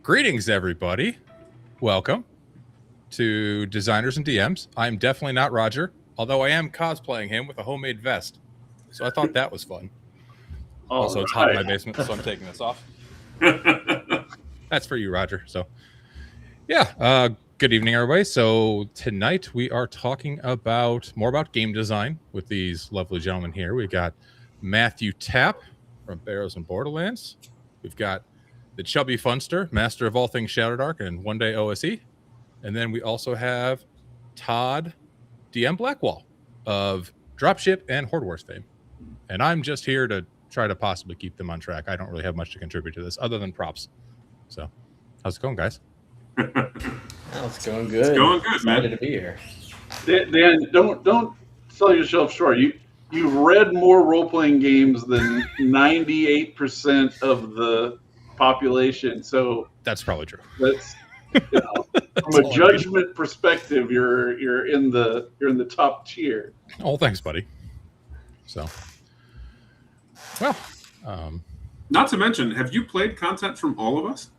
Greetings, everybody. Welcome to Designers and DMs. I'm definitely not Roger, although I am cosplaying him with a homemade vest. So I thought that was fun. Also, it's hot in my basement, so I'm taking this off. That's for you, Roger. So, yeah, good evening, everybody. So tonight we are talking more about game design with these lovely gentlemen here. We got Matthew Tapp from Barrows and Borderlands. We've got the chubby funster, master of all things Shadowdark and one day OSE. And then we also have Todd DM Blackwall of Dropship and Horde Wars fame. And I'm just here to try to possibly keep them on track. I don't really have much to contribute to this other than props. So, how's it going, guys? It's going good. It's going good, man. Excited to be here. Dan, don't sell yourself short. You've read more role-playing games than 98% of the population. So that's probably true. That's from a judgment perspective, you're in the top tier. Oh, thanks, buddy. So, well, not to mention, have you played content from all of us?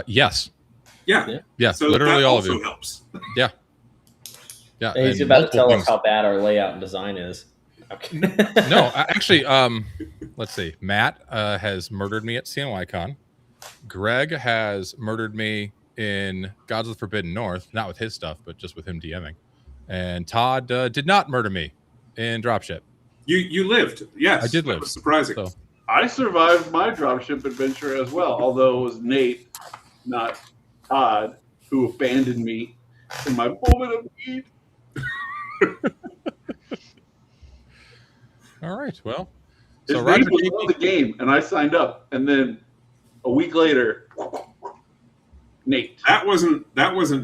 Yes. Yeah. So literally all of you. Helps. Yeah. He's about to tell us how bad our layout and design is. Okay. No, actually, let's see. Matt has murdered me at CNYCon. Greg has murdered me in Gods of the Forbidden North, not with his stuff, but just with him DMing. And Todd did not murder me in Dropship. You lived. Yes. I did live. That was surprising. So. I survived my dropship adventure as well, although it was Nate, not Todd, who abandoned me in my moment of need. All right. Well, his name was on the game, and I signed up, and then a week later, Nate. That wasn't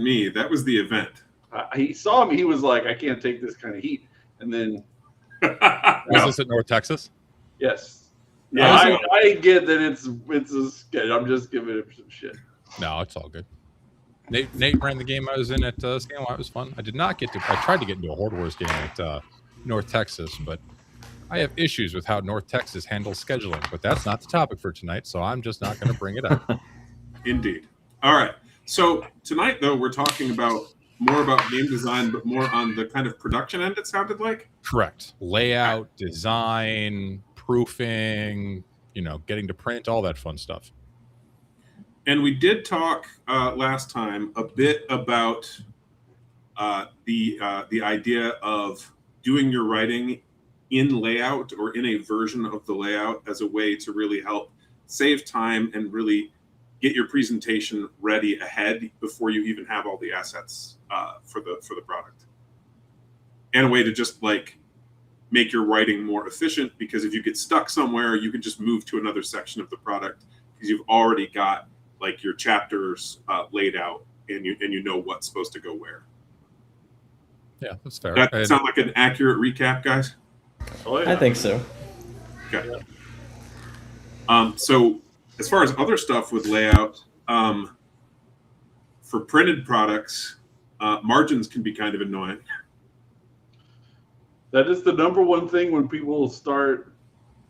me. That was the event. He saw me. He was like, "I can't take this kind of heat," and then. Was this at North Texas? Yes. Yeah, I get that it's a sketch. I'm just giving it some shit. No, it's all good. Nate ran the game I was in at CNY. It was fun. I tried to get into a Horde Wars game at North Texas, but I have issues with how North Texas handles scheduling. But that's not the topic for tonight, so I'm just not going to bring it up. Indeed. All right. So tonight, though, we're talking more about game design, but more on the kind of production end, it sounded like? Correct. Layout, design, proofing, getting to print, all that fun stuff. And we did talk last time a bit about the idea of doing your writing in layout or in a version of the layout as a way to really help save time and really get your presentation ready ahead before you even have all the assets for the product. And a way to just make your writing more efficient, because if you get stuck somewhere, you can just move to another section of the product because you've already got your chapters laid out and you know what's supposed to go where. Yeah, that's fair. That sound like an accurate recap, guys? Oh, yeah. I think so. Okay. So as far as other stuff with layout, for printed products, margins can be kind of annoying. That is the number one thing when people start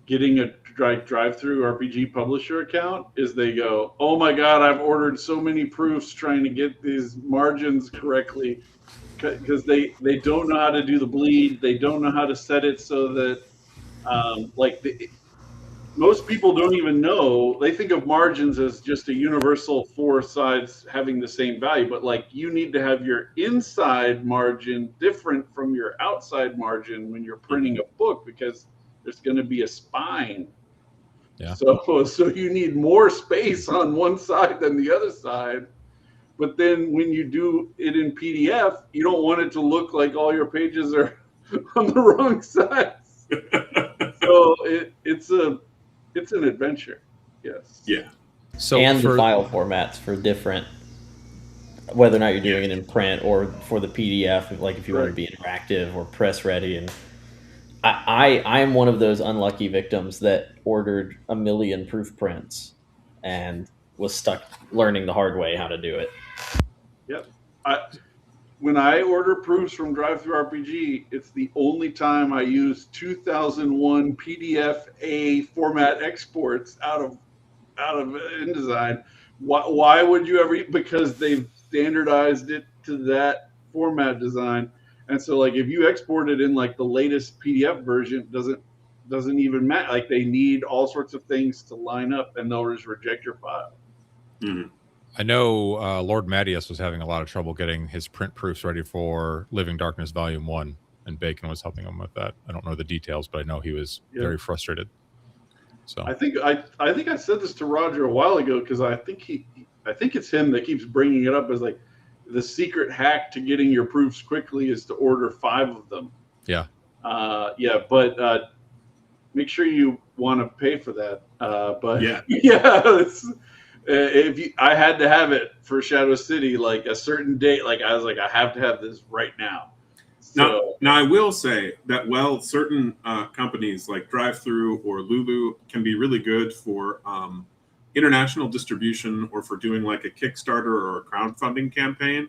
getting a drive-through RPG publisher account is they go, "Oh my God, I've ordered so many proofs trying to get these margins correctly," because they don't know how to do the bleed. They don't know how to set it so that most people don't even know. They think of margins as just a universal four sides having the same value, but you need to have your inside margin different from your outside margin when you're printing a book, because there's going to be a spine. Yeah. So you need more space on one side than the other side. But then when you do it in PDF, you don't want it to look like all your pages are on the wrong sides. So it's an adventure. Yes. Yeah. So the file formats for different, whether or not you're doing it in print or for the PDF, if you want to be interactive or press ready. And I am one of those unlucky victims that ordered 1 million proof prints and was stuck learning the hard way how to do it. Yep. When I order proofs from DriveThruRPG, it's the only time I use 2001 PDF-A format exports out of InDesign, Why would you ever? Because they've standardized it to that format design, and so like if you export it in like the latest PDF version, doesn't even matter. Like they need all sorts of things to line up, and they'll just reject your file. Mhm. I know Lord Mattias was having a lot of trouble getting his print proofs ready for Living Darkness Volume 1, and Bacon was helping him with that. I don't know the details, but I know he was very frustrated. So I think I said this to Roger a while ago because I think it's him that keeps bringing it up as like the secret hack to getting your proofs quickly is to order 5 of them. Yeah. But make sure you want to pay for that. But Yeah. I had to have it for Shadow City, like a certain date. Like I was like, I have to have this right now. So, Now I will say that while certain companies like DriveThru or Lulu can be really good for international distribution or for doing like a Kickstarter or a crowdfunding campaign,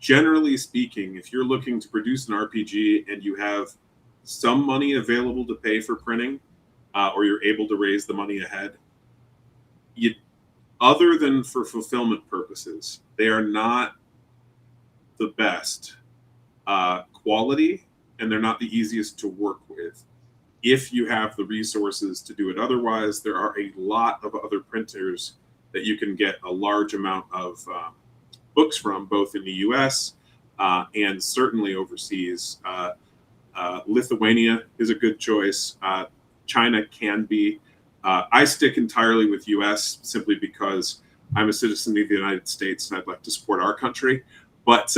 generally speaking, if you're looking to produce an RPG and you have some money available to pay for printing, or you're able to raise the money ahead, other than for fulfillment purposes, they are not the best quality, and they're not the easiest to work with. If you have the resources to do it otherwise, there are a lot of other printers that you can get a large amount of books from, both in the US and certainly overseas. Lithuania is a good choice. China can be. I stick entirely with US simply because I'm a citizen of the United States and I'd like to support our country. But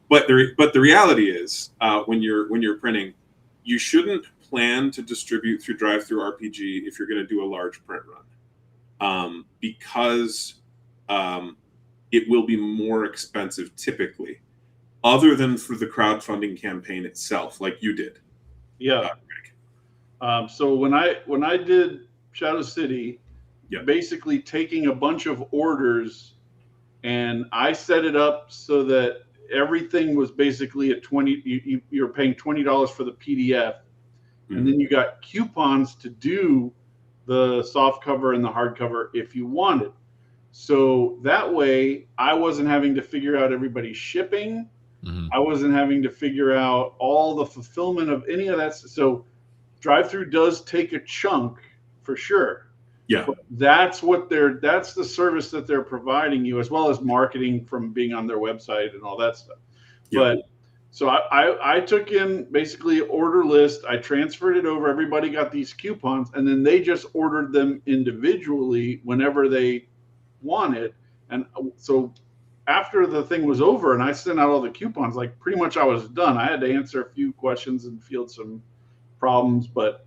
but the reality is, when you're printing, you shouldn't plan to distribute through DriveThru RPG if you're going to do a large print run, because it will be more expensive typically, other than for the crowdfunding campaign itself, like you did. Yeah. So when I did Shadow City, basically taking a bunch of orders, and I set it up so that everything was basically at 20. You're paying $20 for the PDF, and then you got coupons to do the soft cover and the hardcover if you wanted. So that way, I wasn't having to figure out everybody's shipping. I wasn't having to figure out all the fulfillment of any of that. So DriveThru does take a chunk for sure. Yeah. But that's the service that they're providing you, as well as marketing from being on their website and all that stuff. Yeah. But so I took in basically order list. I transferred it over. Everybody got these coupons, and then they just ordered them individually whenever they wanted. And so after the thing was over and I sent out all the coupons, like pretty much I was done. I had to answer a few questions and field some problems, but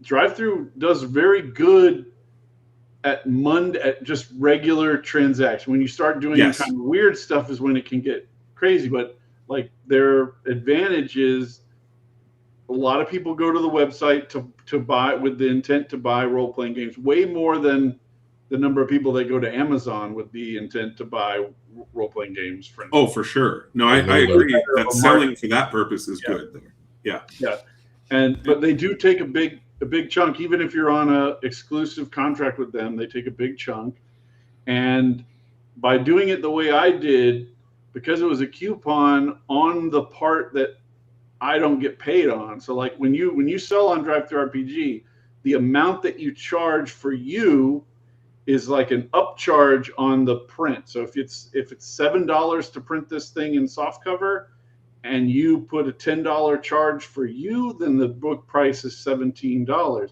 DriveThru does very good at just regular transaction. When you start doing kind of weird stuff is when it can get crazy. But like their advantage is a lot of people go to the website to buy with the intent to buy role-playing games, way more than the number of people that go to Amazon with the intent to buy role-playing games. For oh, for sure. No, I agree that selling for that purpose is good. Yeah. But they do take a big chunk, even if you're on a exclusive contract with them. They take a big chunk, and by doing it the way I did, because it was a coupon on the part that I don't get paid on. So like when you sell on DriveThru RPG, the amount that you charge for you is like an upcharge on the print. So if it's $7 to print this thing in softcover, and you put a $10 charge for you, then the book price is $17.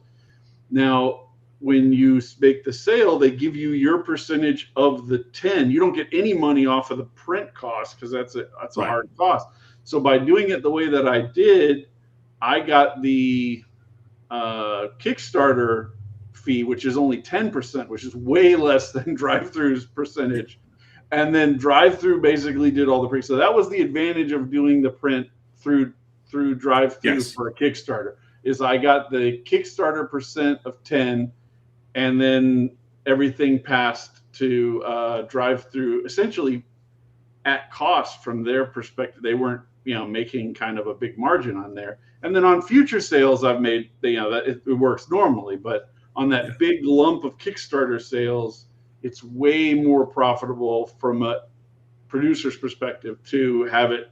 Now, when you make the sale, they give you your percentage of the 10. You don't get any money off of the print cost because that's a hard cost. So by doing it the way that I did, I got the Kickstarter fee, which is only 10%, which is way less than DriveThru's percentage. And then DriveThru basically did all the pre. So that was the advantage of doing the print through DriveThru for a Kickstarter, is I got the Kickstarter percent of 10, and then everything passed to DriveThru essentially at cost from their perspective. They weren't making kind of a big margin on there. And then on future sales, I've made that it works normally, but on that big lump of Kickstarter sales, it's way more profitable from a producer's perspective to have it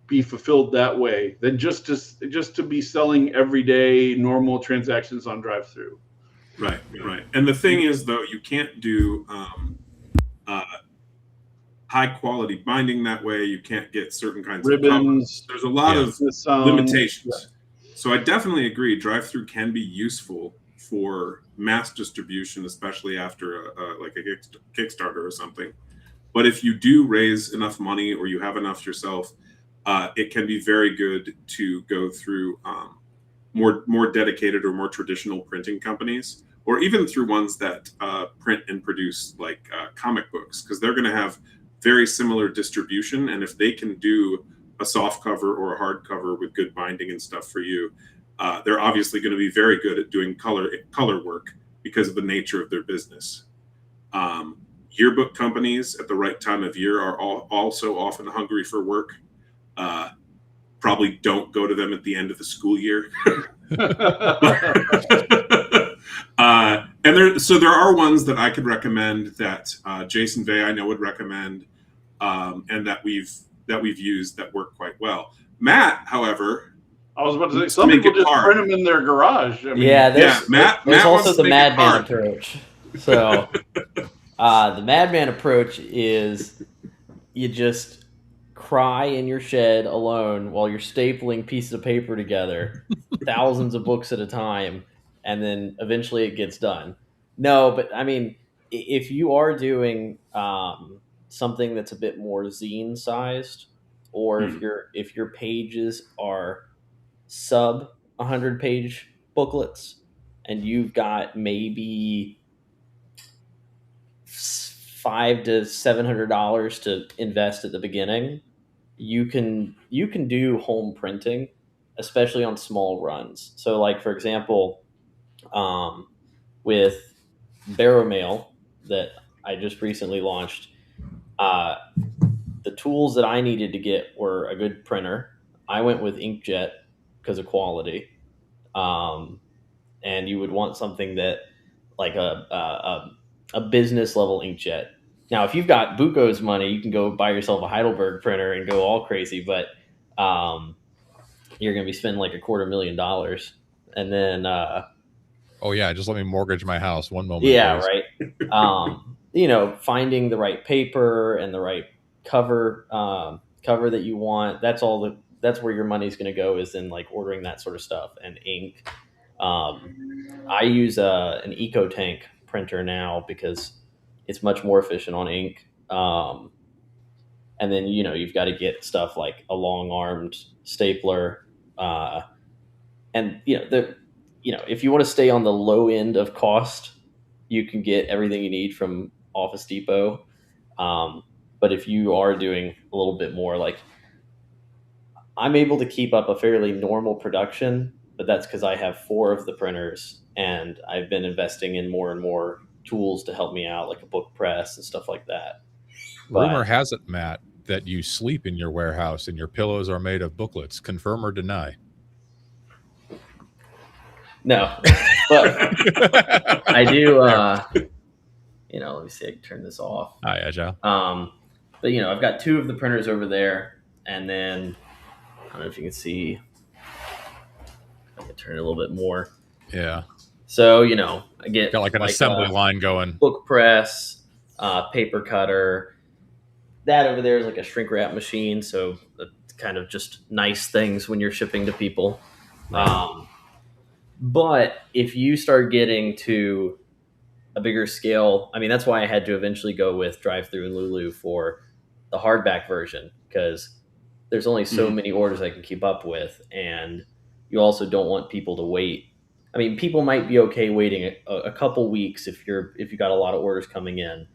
be fulfilled that way than just to be selling everyday normal transactions on drive-through. Right. And the thing is, though, you can't do high quality binding that way. You can't get certain kinds of ribbons. There's a lot of limitations. So I definitely agree. Drive-through can be useful for mass distribution, especially after like a Kickstarter or something. But if you do raise enough money or you have enough yourself, it can be very good to go through more dedicated or more traditional printing companies, or even through ones that print and produce like comic books, because they're going to have very similar distribution. And if they can do a soft cover or a hard cover with good binding and stuff for you, they're obviously going to be very good at doing color work because of the nature of their business. Yearbook companies at the right time of year are also often hungry for work. Probably don't go to them at the end of the school year. So there are ones that I could recommend that Jason Vey I know would recommend, and that we've used that work quite well. Matt, however, I was about to say some people just print them in their garage. I mean, Matt also the madman approach. So the madman approach is you just cry in your shed alone while you're stapling pieces of paper together, thousands of books at a time, and then eventually it gets done. No, but I mean, if you are doing something that's a bit more zine sized, or if your pages are sub 100-page booklets, and you've got maybe $500 to $700 to invest at the beginning, you can do home printing, especially on small runs. So, like for example, with Barrow Mail that I just recently launched, the tools that I needed to get were a good printer. I went with inkjet because of quality, and you would want something that like a business level inkjet. Now, if you've got Buco's money, you can go buy yourself a Heidelberg printer and go all crazy, but you're going to be spending like $250,000. And then, oh yeah, just let me mortgage my house one moment. Yeah, please. Right. Finding the right paper and the right cover that you want. That's where your money's going to go, is in like ordering that sort of stuff and ink. I use an EcoTank printer now because it's much more efficient on ink. And then, you've got to get stuff like a long-armed stapler. And, if you want to stay on the low end of cost, you can get everything you need from Office Depot. But if you are doing a little bit more, like I'm able to keep up a fairly normal production, but that's because I have 4 of the printers and I've been investing in more and more tools to help me out, like a book press and stuff like that. Rumor has it, Matt, that you sleep in your warehouse and your pillows are made of booklets. Confirm or deny? No, but I do. Let me see. I can turn this off. Hi, Agile. But I've got 2 of the printers over there, and then I don't know if you can see. I can turn it a little bit more. Yeah. So I get got like an assembly line going. Book press, paper cutter. That over there is like a shrink wrap machine. So it's kind of just nice things when you're shipping to people. Right. But if you start getting to a bigger scale, I mean, that's why I had to eventually go with Drive-Thru and Lulu for the hardback version, because there's only so many orders I can keep up with. And you also don't want people to wait. I mean, people might be okay waiting a couple weeks if you got a lot of orders coming in,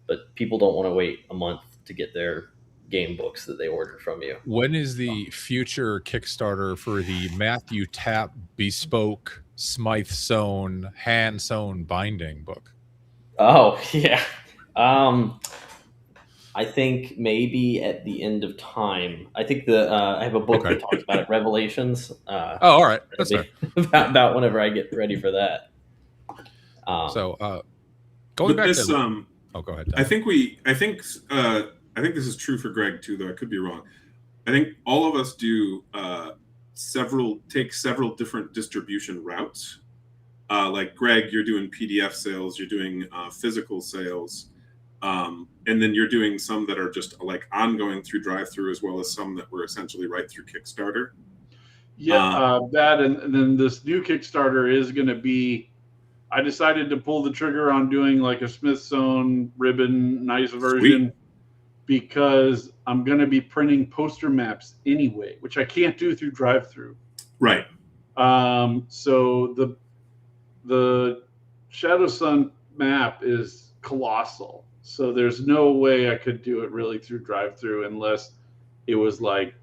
but people don't want to wait a month to get their game books that they ordered from you. When is the future Kickstarter for the Matthew Tapp bespoke Smythe sewn hand sewn binding book? Oh yeah, I think maybe at the end of time. I think I have a book that talks about it, Revelations. All right, that's about whenever I get ready for that. Going back this, to go ahead, Tom. I think this is true for Greg too, though I could be wrong. I think all of us do several different distribution routes. Like Greg, you're doing PDF sales, you're doing physical sales, and then you're doing some that are just like ongoing through drive-through, as well as some that were essentially right through Kickstarter. Yeah, that and then this new Kickstarter is going to be. I decided to pull the trigger on doing like a Smithsonian ribbon, nice version, because I'm going to be printing poster maps anyway, which I can't do through drive-through. Right. So the Shadow Sun map is colossal. So there's no way I could do it really through drive-through unless it was like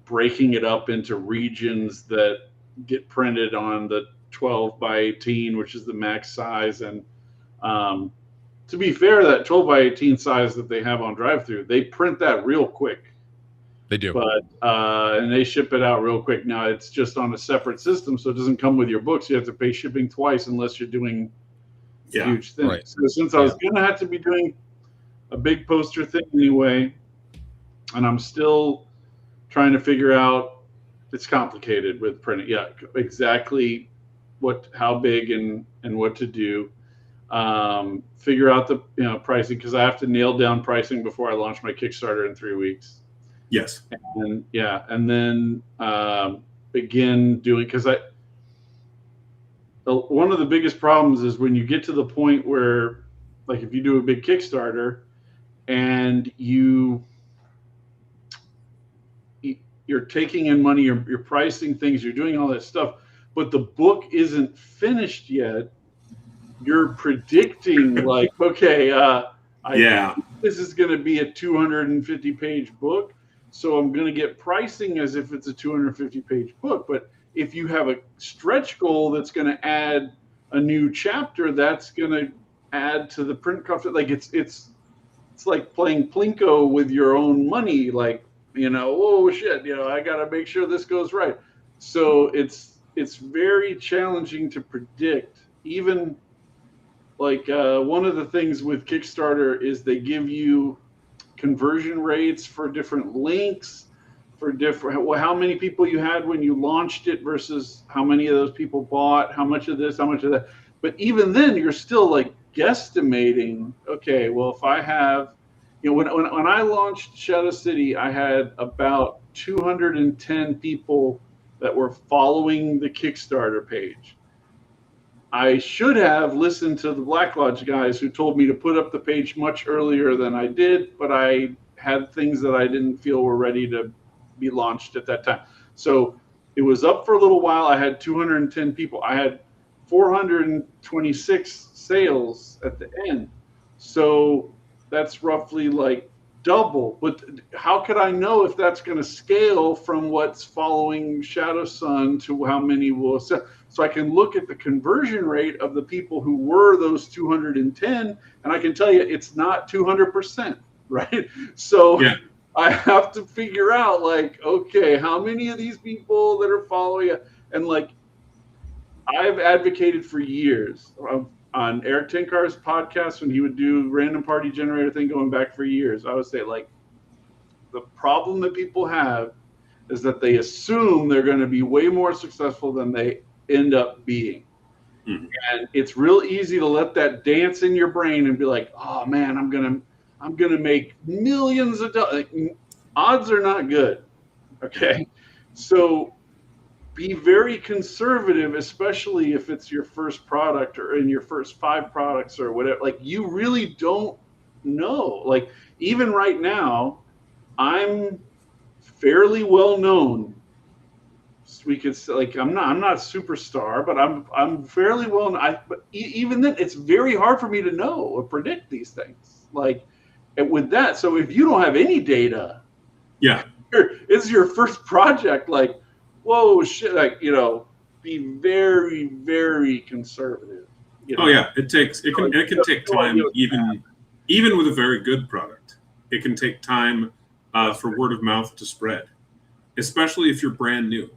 breaking it up into regions that get printed on the 12 by 18, which is the max size. And to be fair, that 12 by 18 size that they have on drive-through, they print that real quick. They do. But and they ship it out real quick. Now it's just on a separate system, so it doesn't come with your books. You have to pay shipping twice unless you're doing huge things. Right. So since I was going to have to be doing a big poster thing anyway, and I'm still trying to figure out, it's complicated with printing. Yeah, exactly how big and what to do. Figure out the pricing, because I have to nail down pricing before I launch my Kickstarter in 3 weeks. Yes. And then begin doing, because one of the biggest problems is when you get to the point where, like, if you do a big Kickstarter and you're taking in money, you're pricing things, you're doing all that stuff, but the book isn't finished yet. You're predicting like, okay, this is going to be a 250-page book, so I'm going to get pricing as if it's a 250-page book. But if you have a stretch goal that's going to add a new chapter, that's going to add to the print cost. Like it's like playing Plinko with your own money. Like, oh shit, I got to make sure this goes right. So it's very challenging to predict. Even like one of the things with Kickstarter is they give you conversion rates for different links, for different, how many people you had when you launched it versus how many of those people bought, how much of this, how much of that. But even then, you're still like guesstimating, okay, well, if I have, when I launched Shadow City, I had about 210 people that were following the Kickstarter page. I should have listened to the Black Lodge guys who told me to put up the page much earlier than I did, but I had things that I didn't feel were ready to be launched at that time. So it was up for a little while. I had 210 people. I had 426 sales at the end. So that's roughly like double. But how could I know if that's going to scale from what's following Shadow Sun to how many will sell? So I can look at the conversion rate of the people who were those 210, and I can tell you it's not 200%, right? So I have to figure out, like, okay, how many of these people that are following it? And like, I've advocated for years on Eric Tenkar's podcast when he would do random party generator thing going back for years. I would say, like, the problem that people have is that they assume they're going to be way more successful than they end up being. Mm-hmm. And it's real easy to let that dance in your brain and be like, oh man, I'm gonna make millions of dollars. Odds are not good. Okay. So be very conservative, especially if it's your first product or in your first 5 products or whatever. Like, you really don't know. Like, even right now, I'm fairly well known. We could say, like, I'm not a superstar, but I'm fairly well known. But even then, it's very hard for me to know or predict these things. Like, with that, so if you don't have any data, it's your first project. Like, whoa, shit! Like, be very, very conservative. Oh yeah, it can take time, even with a very good product. It can take time for word of mouth to spread, especially if you're brand new.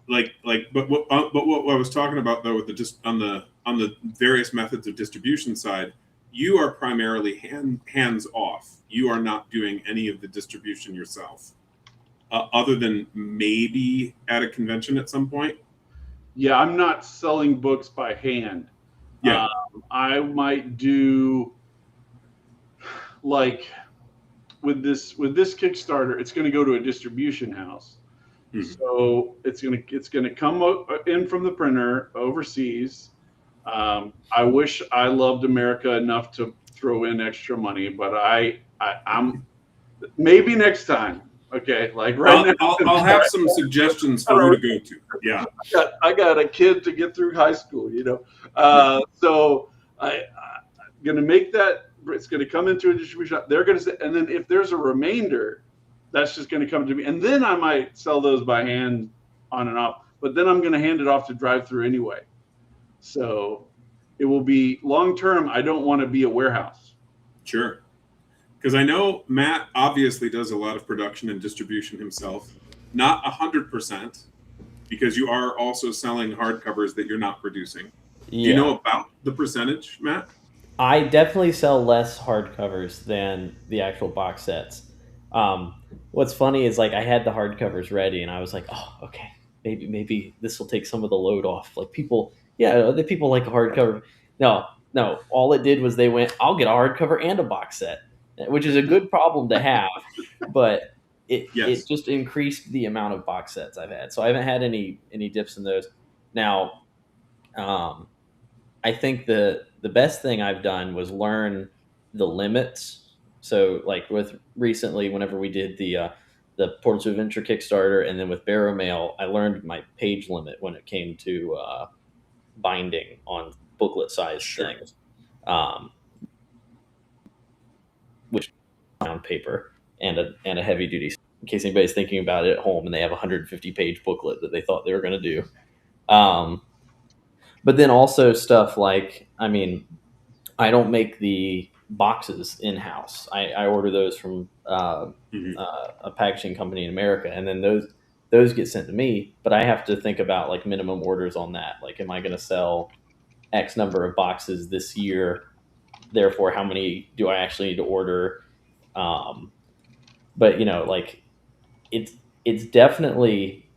but what I was talking about though with the just on the various methods of distribution side, you are primarily hands off. You are not doing any of the distribution yourself, other than maybe at a convention at some point. Yeah, I'm not selling books by hand. Yeah. I might do like with this Kickstarter, it's going to go to a distribution house. Mm-hmm. So it's going to come in from the printer overseas. I wish I loved America enough to throw in extra money, but I'm maybe next time. Okay, like now, I'll have some suggestions for who to go to. Yeah, I got a kid to get through high school, So I'm going to make that. It's going to come into a distribution. They're going to say, and then if there's a remainder, that's just going to come to me, and then I might sell those by hand on and off. But then I'm going to hand it off to drive-through anyway. So it will be long term. I don't want to be a warehouse. Sure. Because I know Matt obviously does a lot of production and distribution himself. Not 100%, because you are also selling hardcovers that you're not producing. Yeah. Do you know about the percentage, Matt? I definitely sell less hardcovers than the actual box sets. What's funny is like I had the hardcovers ready and I was like, oh, okay, maybe this will take some of the load off. Like people like a hardcover. No, all it did was they went, I'll get a hardcover and a box set, which is a good problem to have, but it just increased the amount of box sets I've had. So I haven't had any dips in those. Now, I think the best thing I've done was learn the limits. So like with recently, whenever we did the Portals to Adventure Kickstarter, and then with Barrow Mail, I learned my page limit when it came to binding on booklet size things, which on paper and a heavy duty. In case anybody's thinking about it at home and they have a 150 page booklet that they thought they were going to do. But then also stuff like, I don't make the boxes in-house. I order those from a packaging company in America, and then those get sent to me, but I have to think about like minimum orders on that. Like, am I going to sell X number of boxes this year? Therefore, how many do I actually need to order? But like it's definitely,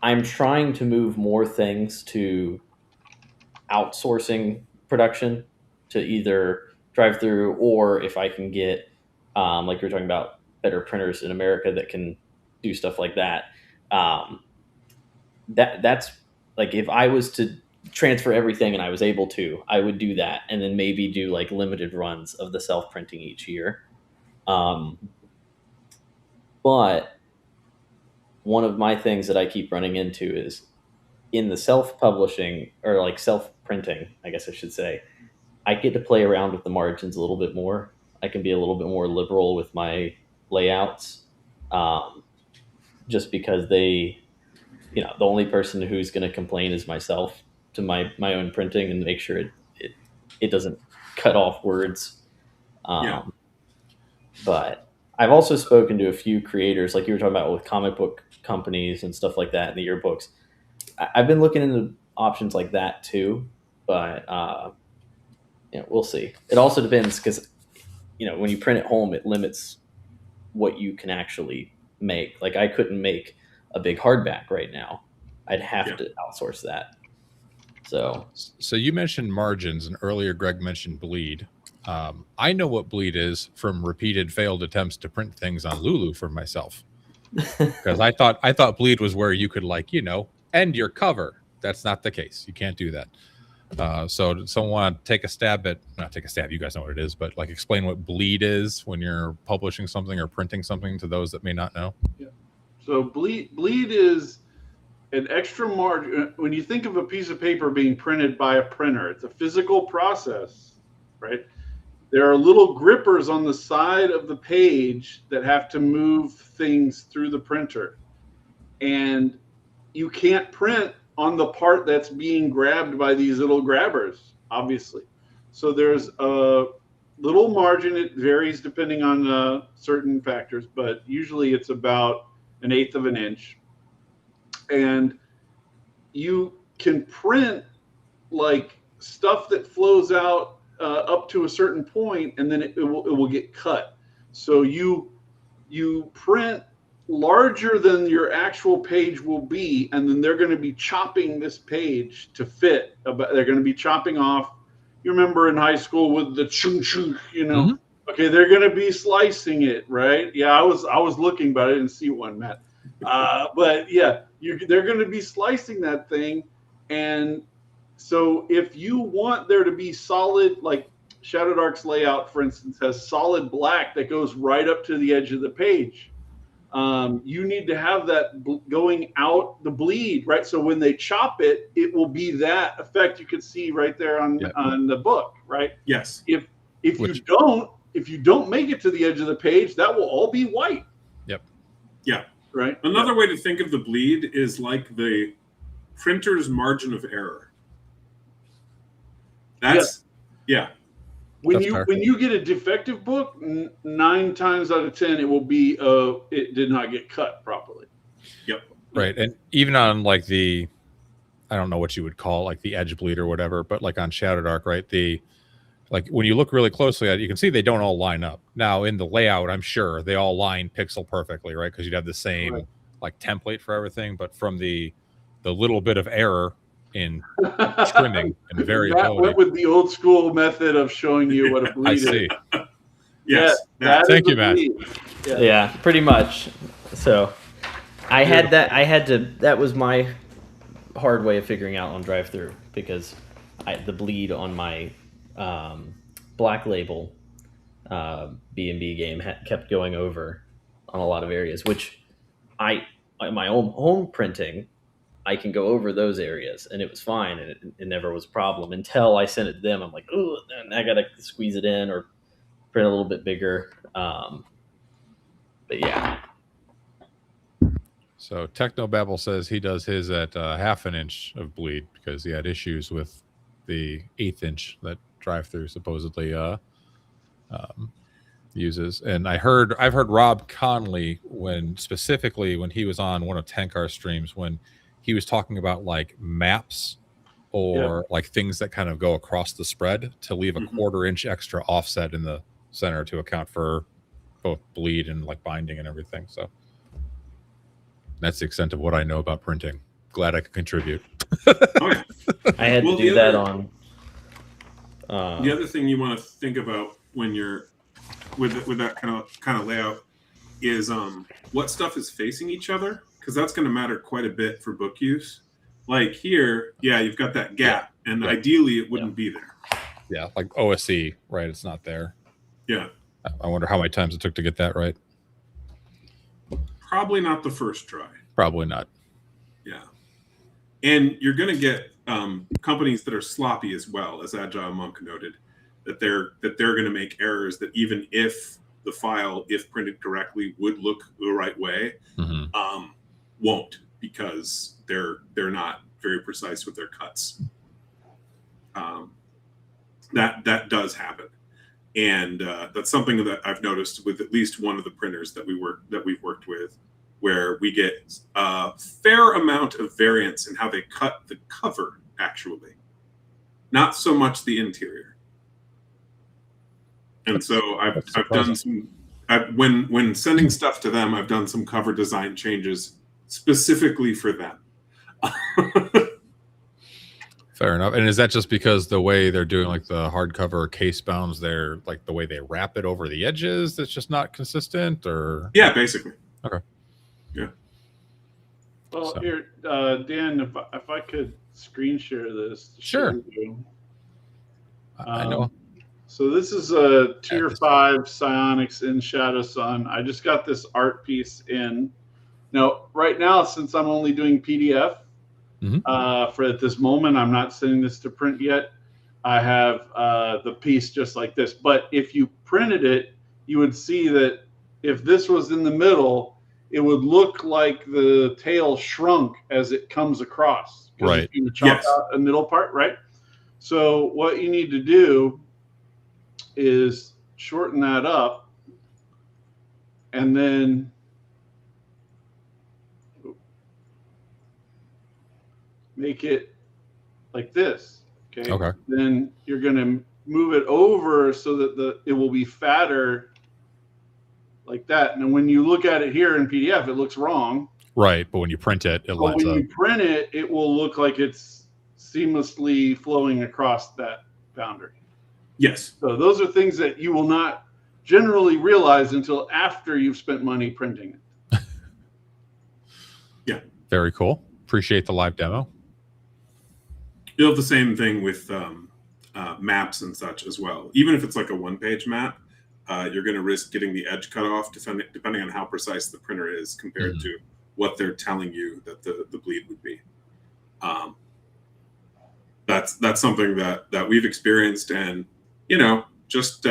I'm trying to move more things to outsourcing production to either drive through, or if I can get, like you're talking about, better printers in America that can do stuff like that. That's like, if I was to transfer everything and I was able to, I would do that, and then maybe do like limited runs of the self-printing each year. But one of my things that I keep running into is in the self-publishing, or like self-printing, I guess I should say, I get to play around with the margins a little bit more. I can be a little bit more liberal with my layouts, just because the only person who's going to complain is myself to my own printing, and make sure it doesn't cut off words. But I've also spoken to a few creators, like you were talking about with comic book companies and stuff like that in the yearbooks. I've been looking into options like that too, but we'll see. It also depends, because when you print at home, it limits what you can actually make. Like, I couldn't make a big hardback right now. I'd have to outsource that. So you mentioned margins, and earlier Greg mentioned bleed. I know what bleed is from repeated failed attempts to print things on Lulu for myself, because I thought bleed was where you could end your cover. That's not the case. You can't do that. So someone want to not take a stab, you guys know what it is, but like explain what bleed is when you're publishing something or printing something to those that may not know. Yeah. So bleed is an extra margin. When you think of a piece of paper being printed by a printer, it's a physical process, right? There are little grippers on the side of the page that have to move things through the printer. And you can't print on the part that's being grabbed by these little grabbers, obviously. So there's a little margin. It varies depending on certain factors, but usually it's about 1/8 of an inch. And you can print like stuff that flows out up to a certain point, and then it will get cut. So you print larger than your actual page will be, and then they're going to be chopping this page to fit. They're going to be chopping off. You remember in high school with the chung chung, Mm-hmm. Okay, they're going to be slicing it, right? Yeah, I was looking, but I didn't see one, Matt. But yeah, they're going to be slicing that thing, and so if you want there to be solid, like Shadow Dark's layout, for instance, has solid black that goes right up to the edge of the page. You need to have that going out the bleed, right? So when they chop it, it will be that effect you can see right there on the book, right? Yes. If you don't make it to the edge of the page, that will all be white. Yep. Yeah. Right. Another way to think of the bleed is like the printer's margin of error. That's When you get a defective book, 9 times out of 10 it will be it did not get cut properly. Yep. Right, and even on like I don't know what you would call like the edge bleed or whatever, but like on Shadow Dark, right? Like when you look really closely at it, you can see they don't all line up. Now in the layout, I'm sure they all line pixel perfectly, right? Because you'd have the same like template for everything, but from the little bit of error in trimming and variability. That went with the old school method of showing you what a bleed I see. is. Yes. Thank you, Matt. Yeah, pretty much. So I had that was my hard way of figuring out on drive-through, because the bleed on my Black Label B&B game kept going over on a lot of areas, which my own home printing, I can go over those areas, and it was fine, and it never was a problem until I sent it to them. I'm like, oh, I gotta squeeze it in or print a little bit bigger. But yeah. So Technobabble says he does his at half an inch of bleed because he had issues with the 1/8 inch that drive-through supposedly uses. And I've heard Rob Conley specifically when he was on one of Tenkar's streams, when he was talking about like maps or like things that kind of go across the spread, to leave a 1/4 inch extra offset in the center to account for both bleed and like binding and everything. So that's the extent of what I know about printing. Glad I could contribute. Okay. I had to do that on. The other thing you want to think about when you're with that kind of layout is what stuff is facing each other, because that's going to matter quite a bit for book use. Like here, you've got that gap, and ideally it wouldn't be there. Yeah, like OSE, right? It's not there. Yeah. I wonder how many times it took to get that right. Probably not the first try. Probably not. Yeah. And you're going to get companies that are sloppy as well, as Agile Monk noted, that they're going to make errors that even if the file, if printed correctly, would look the right way, won't, because they're not very precise with their cuts. That does happen, and that's something that I've noticed with at least one of the printers that we've worked with, where we get a fair amount of variance in how they cut the cover, actually, not so much the interior. And so I've done some. When sending stuff to them, I've done some cover design changes specifically for them. Fair enough. And is that just because the way they're doing like the hardcover case bounds, they're like the way they wrap it over the edges that's just not consistent, or? Yeah, basically. Okay. Yeah. Well, here, Dan, if I could screen share this. Sure. I know. So this is a Tier 5 Psionics in Shadow Sun. I just got this art piece in. Now, right now, since I'm only doing PDF, for at this moment, I'm not sending this to print yet. I have the piece just like this. But if you printed it, you would see that if this was in the middle, it would look like the tail shrunk as it comes across. Right. You chop out a middle part, right? So what you need to do is shorten that up, and then make it like this. Okay. Okay. Then you're going to move it over so that it will be fatter like that. And when you look at it here in PDF, it looks wrong. Right, but when you print it, it lines when up. you print it, it will look like it's seamlessly flowing across that boundary. Yes. So those are things that you will not generally realize until after you've spent money printing it. Yeah. Very cool. Appreciate the live demo. You'll have the same thing with maps and such as well. Even if it's like a one-page map, you're going to risk getting the edge cut off depending on how precise the printer is compared to what they're telling you that the bleed would be. That's something that we've experienced, and just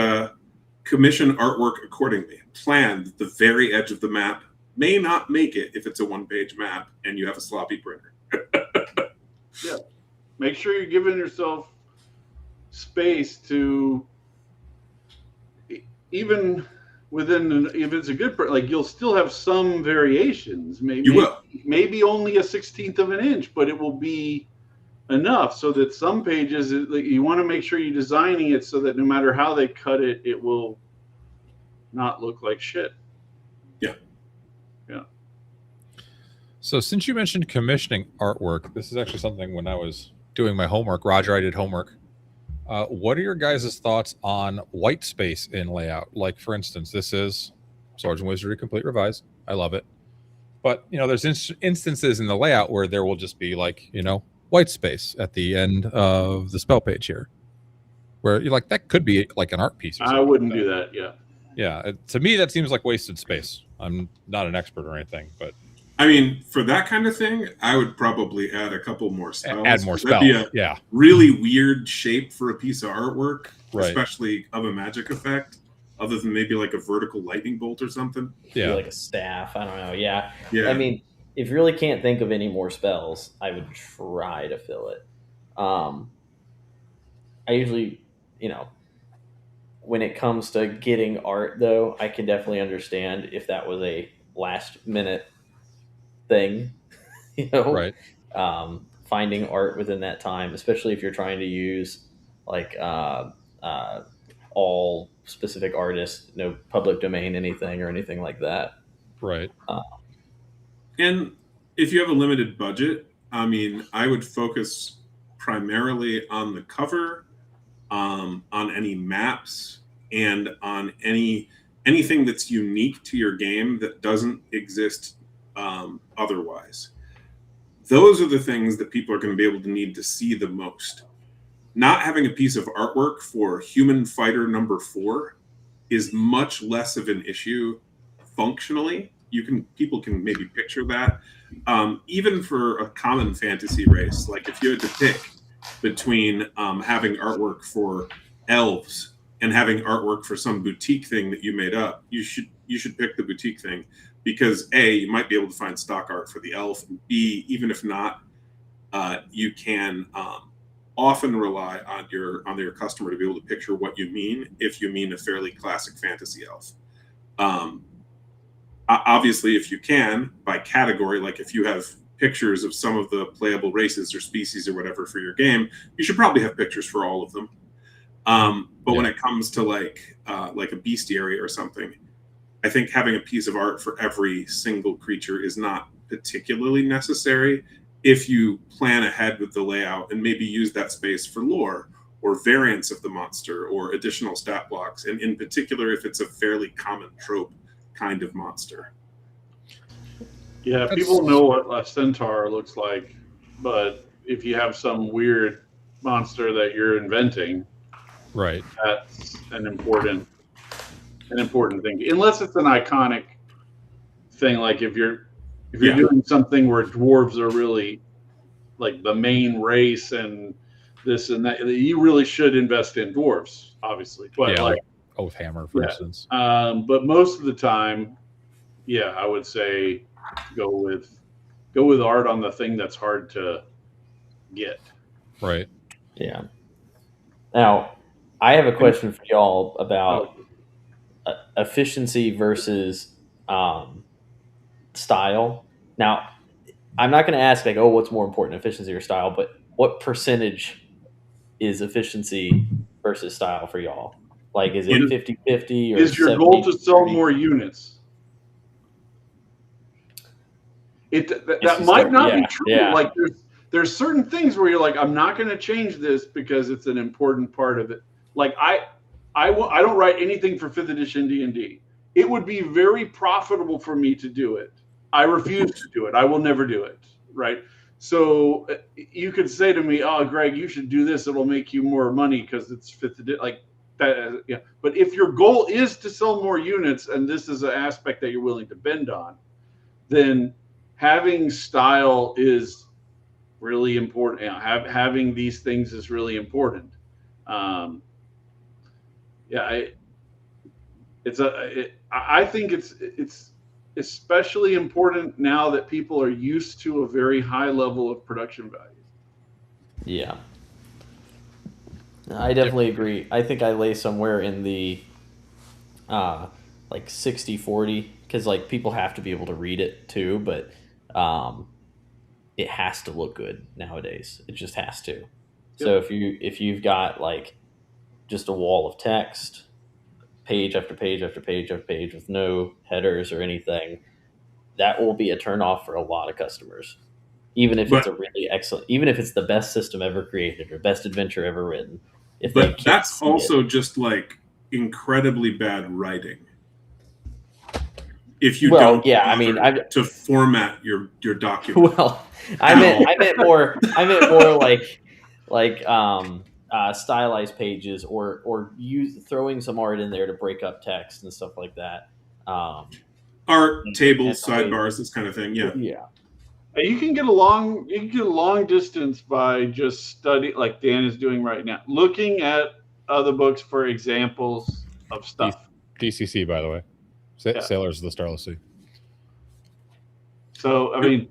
commission artwork accordingly. Plan that the very edge of the map may not make it if it's a one-page map and you have a sloppy printer. Yeah. Make sure you're giving yourself space to, even within, if it's a good print, like you'll still have some variations. Maybe only a 1/16 of an inch, but it will be enough so that some pages, you want to make sure you're designing it so that no matter how they cut it, it will not look like shit. Yeah. Yeah. So since you mentioned commissioning artwork, this is actually something when I was doing my homework, Roger, I did homework. What are your guys' thoughts on white space in layout? Like, for instance, this is Swords and Wizardry Complete Revised. I love it. But, there's instances in the layout where there will just be like, white space at the end of the spell page here, where you're like, that could be like an art piece. I wouldn't do that. Yeah. Yeah. To me, that seems like wasted space. I'm not an expert or anything, but. I mean, for that kind of thing, I would probably add a couple more spells. Add more spells. That'd be a really weird shape for a piece of artwork, especially of a magic effect, other than maybe like a vertical lightning bolt or something. Yeah. Like a staff. I don't know. Yeah. Yeah. I mean, if you really can't think of any more spells, I would try to fill it. I usually, when it comes to getting art, though, I can definitely understand if that was a last minute thing, right. Finding art within that time, especially if you're trying to use like all specific artists, no public domain anything or anything like that. Right. And if you have a limited budget, I mean, I would focus primarily on the cover, on any maps, and on anything that's unique to your game that doesn't exist otherwise. Those are the things that people are going to be able to need to see the most. Not having a piece of artwork for Human Fighter number 4 is much less of an issue functionally. People can maybe picture that. Even for a common fantasy race, like if you had to pick between having artwork for elves and having artwork for some boutique thing that you made up, you should pick the boutique thing. Because A, you might be able to find stock art for the elf, and B, even if not, you can often rely on your customer to be able to picture what you mean if you mean a fairly classic fantasy elf. Obviously, if you can, by category, like if you have pictures of some of the playable races or species or whatever for your game, you should probably have pictures for all of them. But when it comes to like a bestiary or something, I think having a piece of art for every single creature is not particularly necessary if you plan ahead with the layout and maybe use that space for lore or variants of the monster or additional stat blocks. And in particular, if it's a fairly common trope kind of monster. Yeah, people know what a centaur looks like, but if you have some weird monster that you're inventing, right, that's an important thing, unless it's an iconic thing. Like if you're doing something where dwarves are really like the main race and this and that, you really should invest in dwarves, obviously. But like Oathhammer, for instance. But most of the time, I would say go with art on the thing that's hard to get. Right. Yeah. Now, I have a question for y'all about efficiency versus style. Now, I'm not going to ask like, oh, what's more important, efficiency or style, but what percentage is efficiency versus style for y'all? Like, is it 50-50 or Is your goal to sell 70-30? more units? That might not be true. Yeah. Like there's certain things where you're like, I'm not going to change this because it's an important part of it. Like I don't write anything for 5th edition D&D. It would be very profitable for me to do it. I refuse to do it. I will never do it. Right. So you could say to me, "Oh, Greg, you should do this. It'll make you more money because it's 5th edition." Like that. Yeah. But if your goal is to sell more units, and this is an aspect that you're willing to bend on, then having style is really important. You know, having these things is really important. I think it's especially important now that people are used to a very high level of production value. Yeah. I definitely agree. I think I lay somewhere in the like 60-40 because like people have to be able to read it too, but it has to look good nowadays. It just has to. Yep. So if you've got like just a wall of text, page after page after page after page with no headers or anything, that will be a turnoff for a lot of customers. Even if it's a really excellent, even if it's the best system ever created or best adventure ever written. But that's also just like incredibly bad writing. If you don't, to format your document. Well, I meant more like stylized pages or throwing some art in there to break up text and stuff like that. Art, tables, sidebars, this kind of thing. Yeah. Yeah. You can get a long distance by just study, like Dan is doing right now, looking at other books for examples of stuff. DCC, by the way, Sailors of the Starless Sea. So, I mean,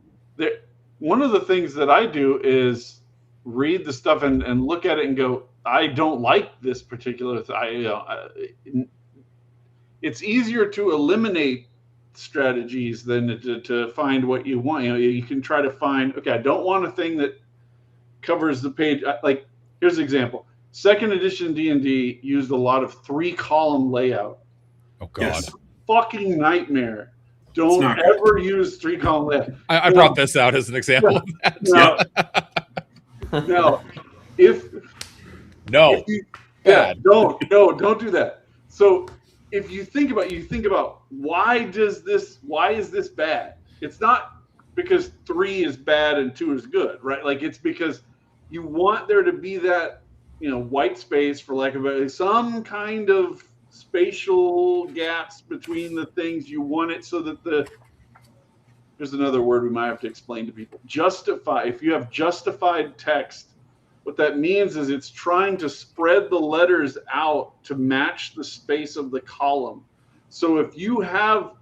one of the things that I do is read the stuff and look at it and go, I don't like this particular thing. It's easier to eliminate strategies than to find what you want. You can try to find, okay, I don't want a thing that covers the page. Like, here's an example. 2nd edition D&D used a lot of 3-column layout. Oh God. It's a fucking nightmare. Don't ever use 3-column layout. I brought this out as an example of that. Don't do that. So if you think about why is this bad? It's not because 3 is bad and 2 is good, right? Like it's because you want there to be that, white space, for lack of some kind of spatial gaps between the things. You want it so that there's another word we might have to explain to people. Justify. If you have justified text, what that means is it's trying to spread the letters out to match the space of the column. So if you have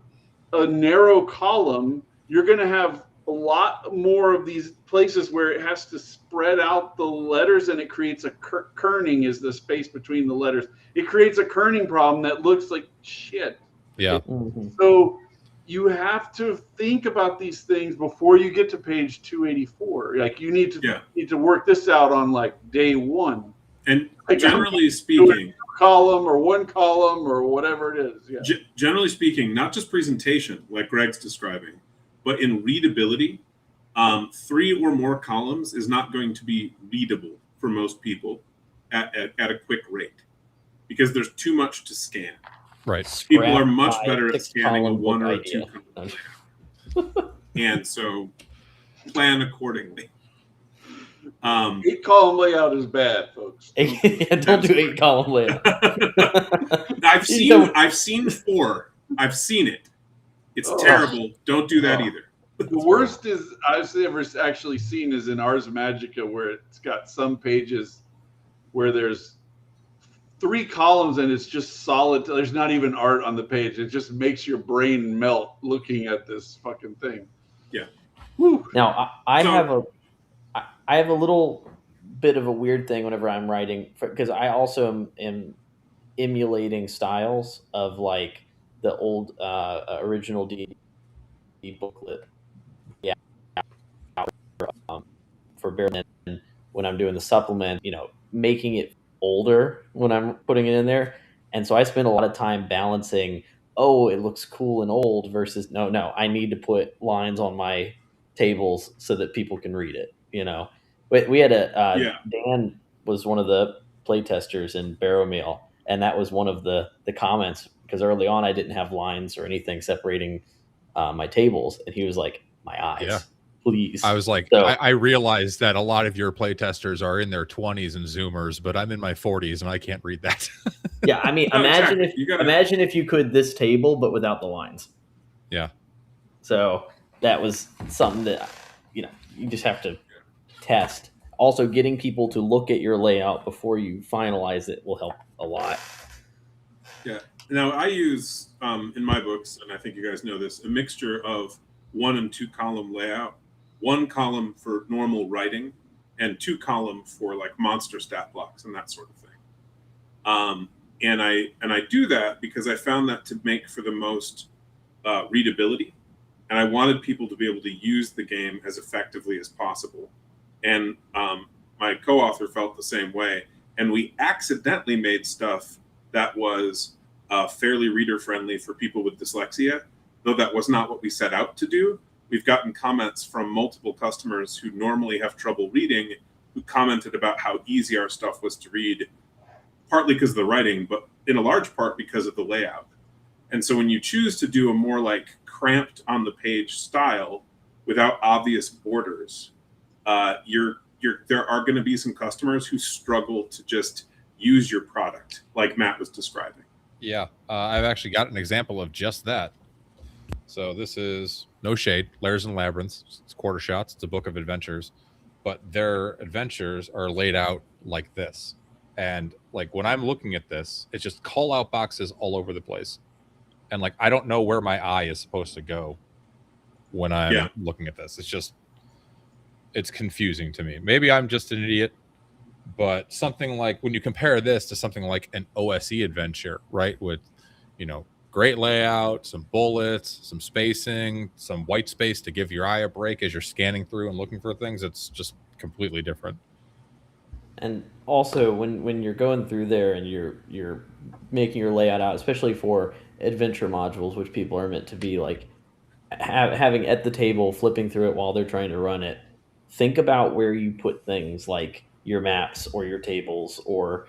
a narrow column, you're going to have a lot more of these places where it has to spread out the letters, and it creates a kerning is the space between the letters. It creates a kerning problem that looks like shit. Yeah. Mm-hmm. So you have to think about these things before you get to page 284. Like you need to work this out on like day 1. And generally speaking, column or 1 column or whatever it is. Yeah. Generally speaking, not just presentation like Greg's describing, but in readability, 3 or more columns is not going to be readable for most people at a quick rate because there's too much to scan. Right. People are much better at scanning a 1 or a 2 column. And so plan accordingly. 8-column layout is bad, folks. Don't do 8-column layout. I've seen 4. I've seen it. It's terrible. Don't do that either. The worst is I've ever actually seen is in Ars Magica, where it's got some pages where there's 3 columns and it's just solid. There's not even art on the page. It just makes your brain melt looking at this fucking thing. Yeah. Whew. Now I have a little bit of a weird thing whenever I'm writing, because I also am emulating styles of like the old original D booklet. Yeah. for Barrel. And when I'm doing the supplement, making it older when I'm putting it in there. And so I spend a lot of time balancing, oh, it looks cool and old versus no, I need to put lines on my tables so that people can read it. We had Dan was one of the play testers in Barrow Mail, and that was one of the comments, because early on I didn't have lines or anything separating my tables, and he was like, my eyes. Yeah. Please. I was like, So, I realized that a lot of your playtesters are in their 20s and Zoomers, but I'm in my 40s and I can't read that. yeah, I mean, imagine if you could this table, but without the lines. Yeah. So that was something that, you just have to test. Also, getting people to look at your layout before you finalize it will help a lot. Yeah. Now I use, in my books, and I think you guys know this, a mixture of 1 and 2 column layout. 1 column for normal writing, and 2 column for like monster stat blocks and that sort of thing. And I do that because I found that to make for the most readability, and I wanted people to be able to use the game as effectively as possible. And my co-author felt the same way, and we accidentally made stuff that was fairly reader friendly for people with dyslexia, though that was not what we set out to do. We've gotten comments from multiple customers who normally have trouble reading, who commented about how easy our stuff was to read, partly because of the writing, but in a large part because of the layout. And so when you choose to do a more like cramped on the page style without obvious borders, there are going to be some customers who struggle to just use your product, like Matt was describing. Yeah, I've actually got an example of just that. So this is, no shade, Lairs and Labyrinths. It's quarter shots. It's a book of adventures, but their adventures are laid out like this. And like when I'm looking at this, it's just call out boxes all over the place. And like, I don't know where my eye is supposed to go when I'm looking at this. It's confusing to me. Maybe I'm just an idiot, but something like when you compare this to something like an OSE adventure, right? With, great layout, some bullets, some spacing, some white space to give your eye a break as you're scanning through and looking for things. It's just completely different. And also, when you're going through there and you're making your layout out, especially for adventure modules, which people are meant to be like having at the table, flipping through it while they're trying to run it, think about where you put things like your maps or your tables or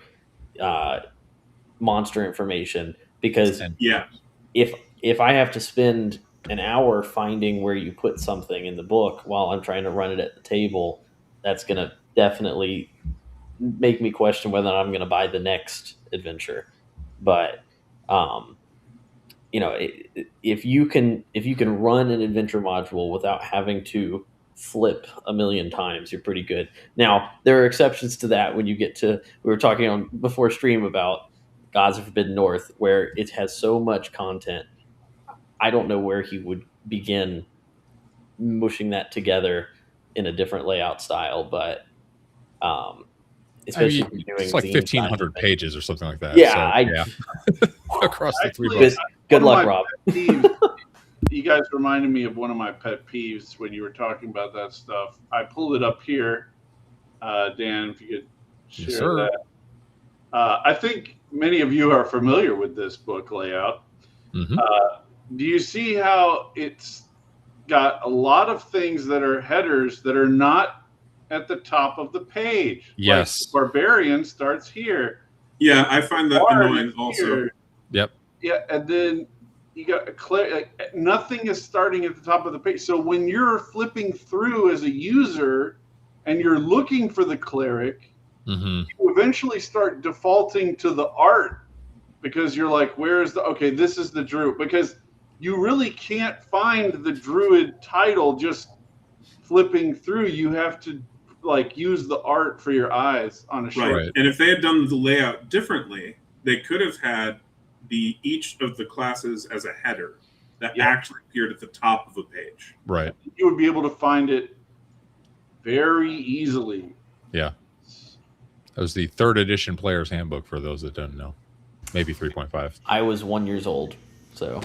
monster information. Because if I have to spend an hour finding where you put something in the book while I'm trying to run it at the table, that's going to definitely make me question whether I'm going to buy the next adventure. But if you can run an adventure module without having to flip a million times, you're pretty good. Now there are exceptions to that when you get to, we were talking on before stream about Gods of Forbidden North, where it has so much content. I don't know where he would begin mushing that together in a different layout style, but especially if you're doing it's like 1,500 pages or something like that. Yeah, so, across the 3 books. Good luck, Rob. You guys reminded me of one of my pet peeves when you were talking about that stuff. I pulled it up here, Dan, if you could share that. I think many of you are familiar with this book layout. Mm-hmm. Do you see how it's got a lot of things that are headers that are not at the top of the page? Yes. Like Barbarian starts here. Yeah, I find that annoying also. Here. Yep. Yeah, and then you got nothing is starting at the top of the page. So when you're flipping through as a user and you're looking for the cleric, mm-hmm. you eventually start defaulting to the art because you're like, where's this is the druid, because you really can't find the druid title just flipping through. You have to use the art for your eyes on a short. Right. And if they had done the layout differently, they could have had each of the classes as a header that actually appeared at the top of a page. Right. You would be able to find it very easily. Yeah. That was the 3rd edition player's handbook for those that don't know. Maybe 3.5. I was 1 year old, so.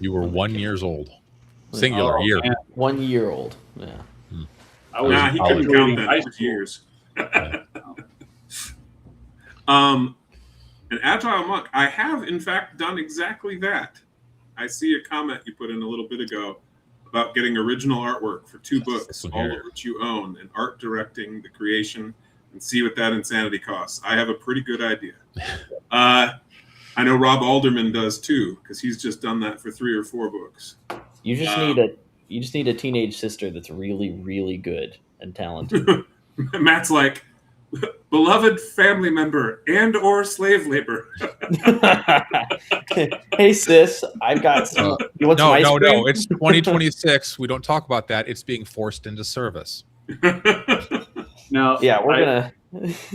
You were 1 year old. Singular year. Man. 1 year old, yeah. I was Nah, he couldn't count that for years. An Agile Monk. I have, in fact, done exactly that. I see a comment you put in a little bit ago about getting original artwork for 2 books, all of which you own, and art directing the creation, and see what that insanity costs. I have a pretty good idea. I know Rob Alderman does too, because he's just done that for 3 or 4 books. You just need a teenage sister that's really, really good and talented. Matt's like, beloved family member and or slave labor. Hey sis, I've got some. You want some ice cream? No. It's 2026. We don't talk about that. It's being forced into service. Now, yeah, we're gonna.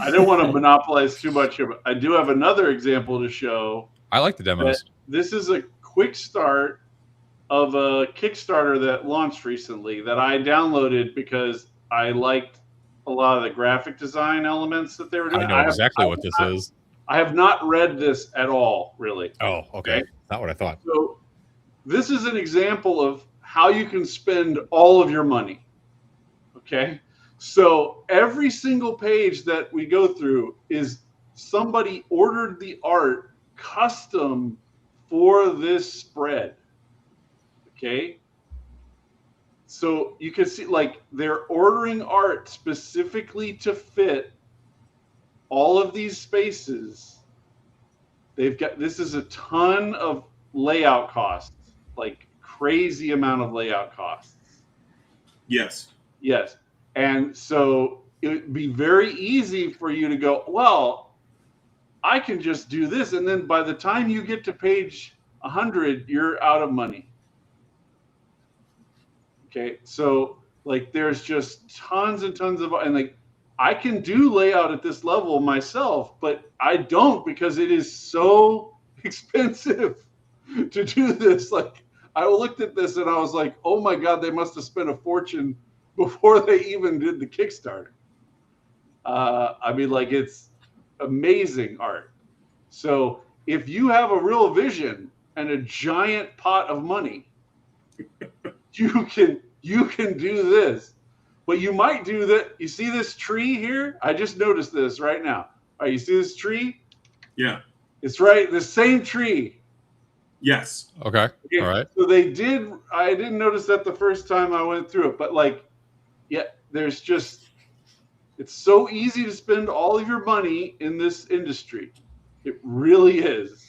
I don't want to monopolize too much of it. I do have another example to show. I like the demos. This is a quick start of a Kickstarter that launched recently that I downloaded because I liked a lot of the graphic design elements that they were doing. I know exactly what this is. I have not read this at all, really. Oh, okay. Not what I thought. So this is an example of how you can spend all of your money. Okay. So every single page that we go through is somebody ordered the art custom for this spread. Okay. So you can see, like, they're ordering art specifically to fit all of these spaces. They've got, this is a ton of layout costs, like crazy amount of layout costs. Yes. Yes. And so it would be very easy for you to go, well, I can just do this. And then by the time you get to page 100, you're out of money. Okay, so like there's just tons and tons of, and like I can do layout at this level myself, but I don't because it is so expensive to do this. Like I looked at this and I was like, oh my God, they must have spent a fortune before they even did the Kickstarter. I mean, like it's amazing art. So if you have a real vision and a giant pot of money, you can do this, but you might do that. You see this tree here? I just noticed this right now. All right, you see this tree? Yeah. It's right, the same tree. Yes. Okay. All right. So they did. I didn't notice that the first time I went through it, but like, yeah, there's just, it's so easy to spend all of your money in this industry. It really is.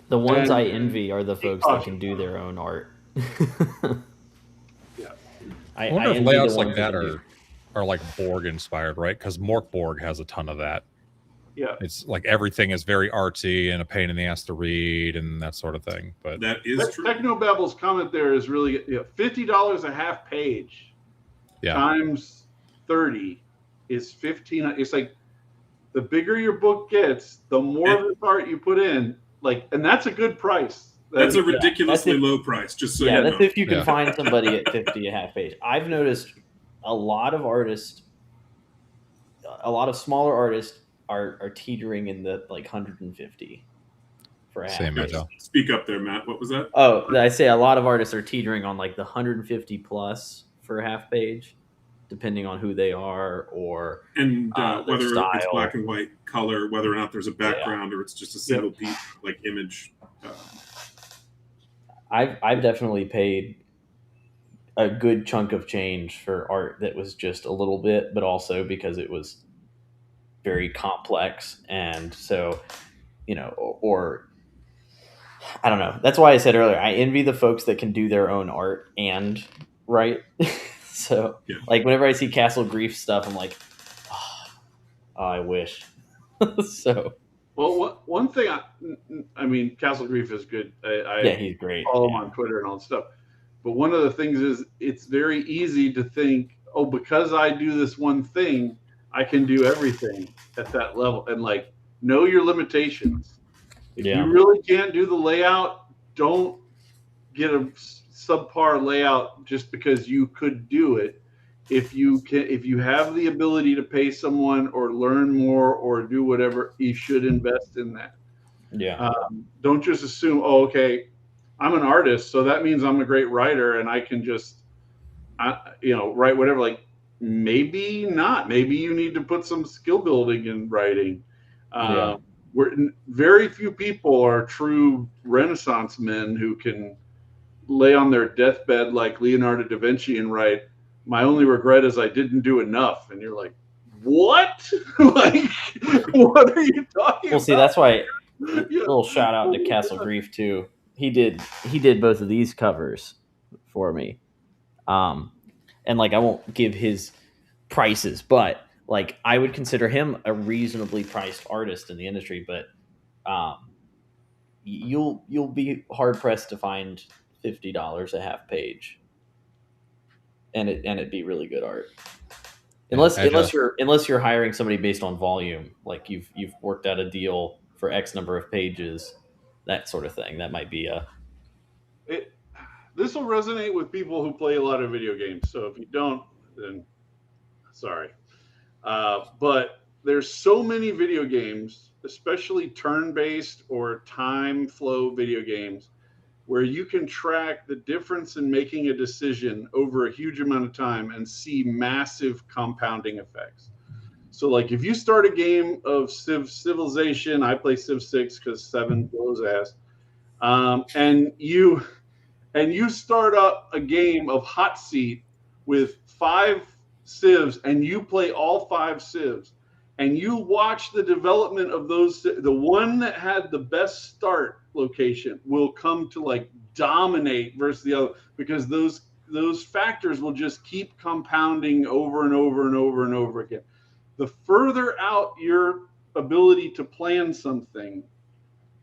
The ones I envy are the folks that can do their own art. Yeah. I wonder if layouts like that are like Borg inspired, right? Because Mork Borg has a ton of that. Yeah. It's like everything is very artsy and a pain in the ass to read and that sort of thing. But that is true. Technobabble's comment there is really $50 a half page times 30 is 15. It's like the bigger your book gets, the more of this art you put in. Like, and that's a good price. That's a ridiculously low price. Just so you know. That's if you can find somebody at 50 a half page. I've noticed a lot of artists, a lot of smaller artists are teetering in the like 150 for a half page. Speak up there, Matt. What was that? Oh, I say a lot of artists are teetering on like the 150 plus for a half page, depending on who they are or whether style. It's black and white color, whether or not there's a background or it's just a single piece like image. I've definitely paid a good chunk of change for art that was just a little bit, but also because it was very complex. And so, you know, or I don't know. That's why I said earlier, I envy the folks that can do their own art and write. So like whenever I see Castle Grief stuff, I'm like, oh, I wish. So. Well, one thing, I mean, Castle Grief is good. He's great. Follow him on Twitter and all that stuff. But one of the things is it's very easy to think, oh, because I do this one thing, I can do everything at that level. And like, know your limitations. If you really can't do the layout, don't get a subpar layout just because you could do it. If you have the ability to pay someone or learn more or do whatever, you should invest in that. Yeah. Don't just assume, oh, okay, I'm an artist, so that means I'm a great writer and I can just, write whatever. Like, maybe not. Maybe you need to put some skill building in writing. Where very few people are true Renaissance men who can lay on their deathbed like Leonardo da Vinci and write, "My only regret is I didn't do enough." And you're like, what? Like, what are you talking about? Well, see, that's why little shout out to Castle Grief too. He did both of these covers for me. And like, I won't give his prices, but like, I would consider him a reasonably priced artist in the industry, but you'll be hard pressed to find $50 a half page, and it'd be really good art. Unless you're hiring somebody based on volume, like you've worked out a deal for X number of pages, that sort of thing. That might be this will resonate with people who play a lot of video games. So if you don't, then sorry. But there's so many video games, especially turn-based or time flow video games, where you can track the difference in making a decision over a huge amount of time and see massive compounding effects. So like if you start a game of Civilization, I play Civ 6 because 7 blows ass, and you start up a game of Hot Seat with 5 civs and you play all 5 civs and you watch the development of those, the one that had the best start location will come to like dominate versus the other, because those factors will just keep compounding over and over and over and over again. The further out your ability to plan something,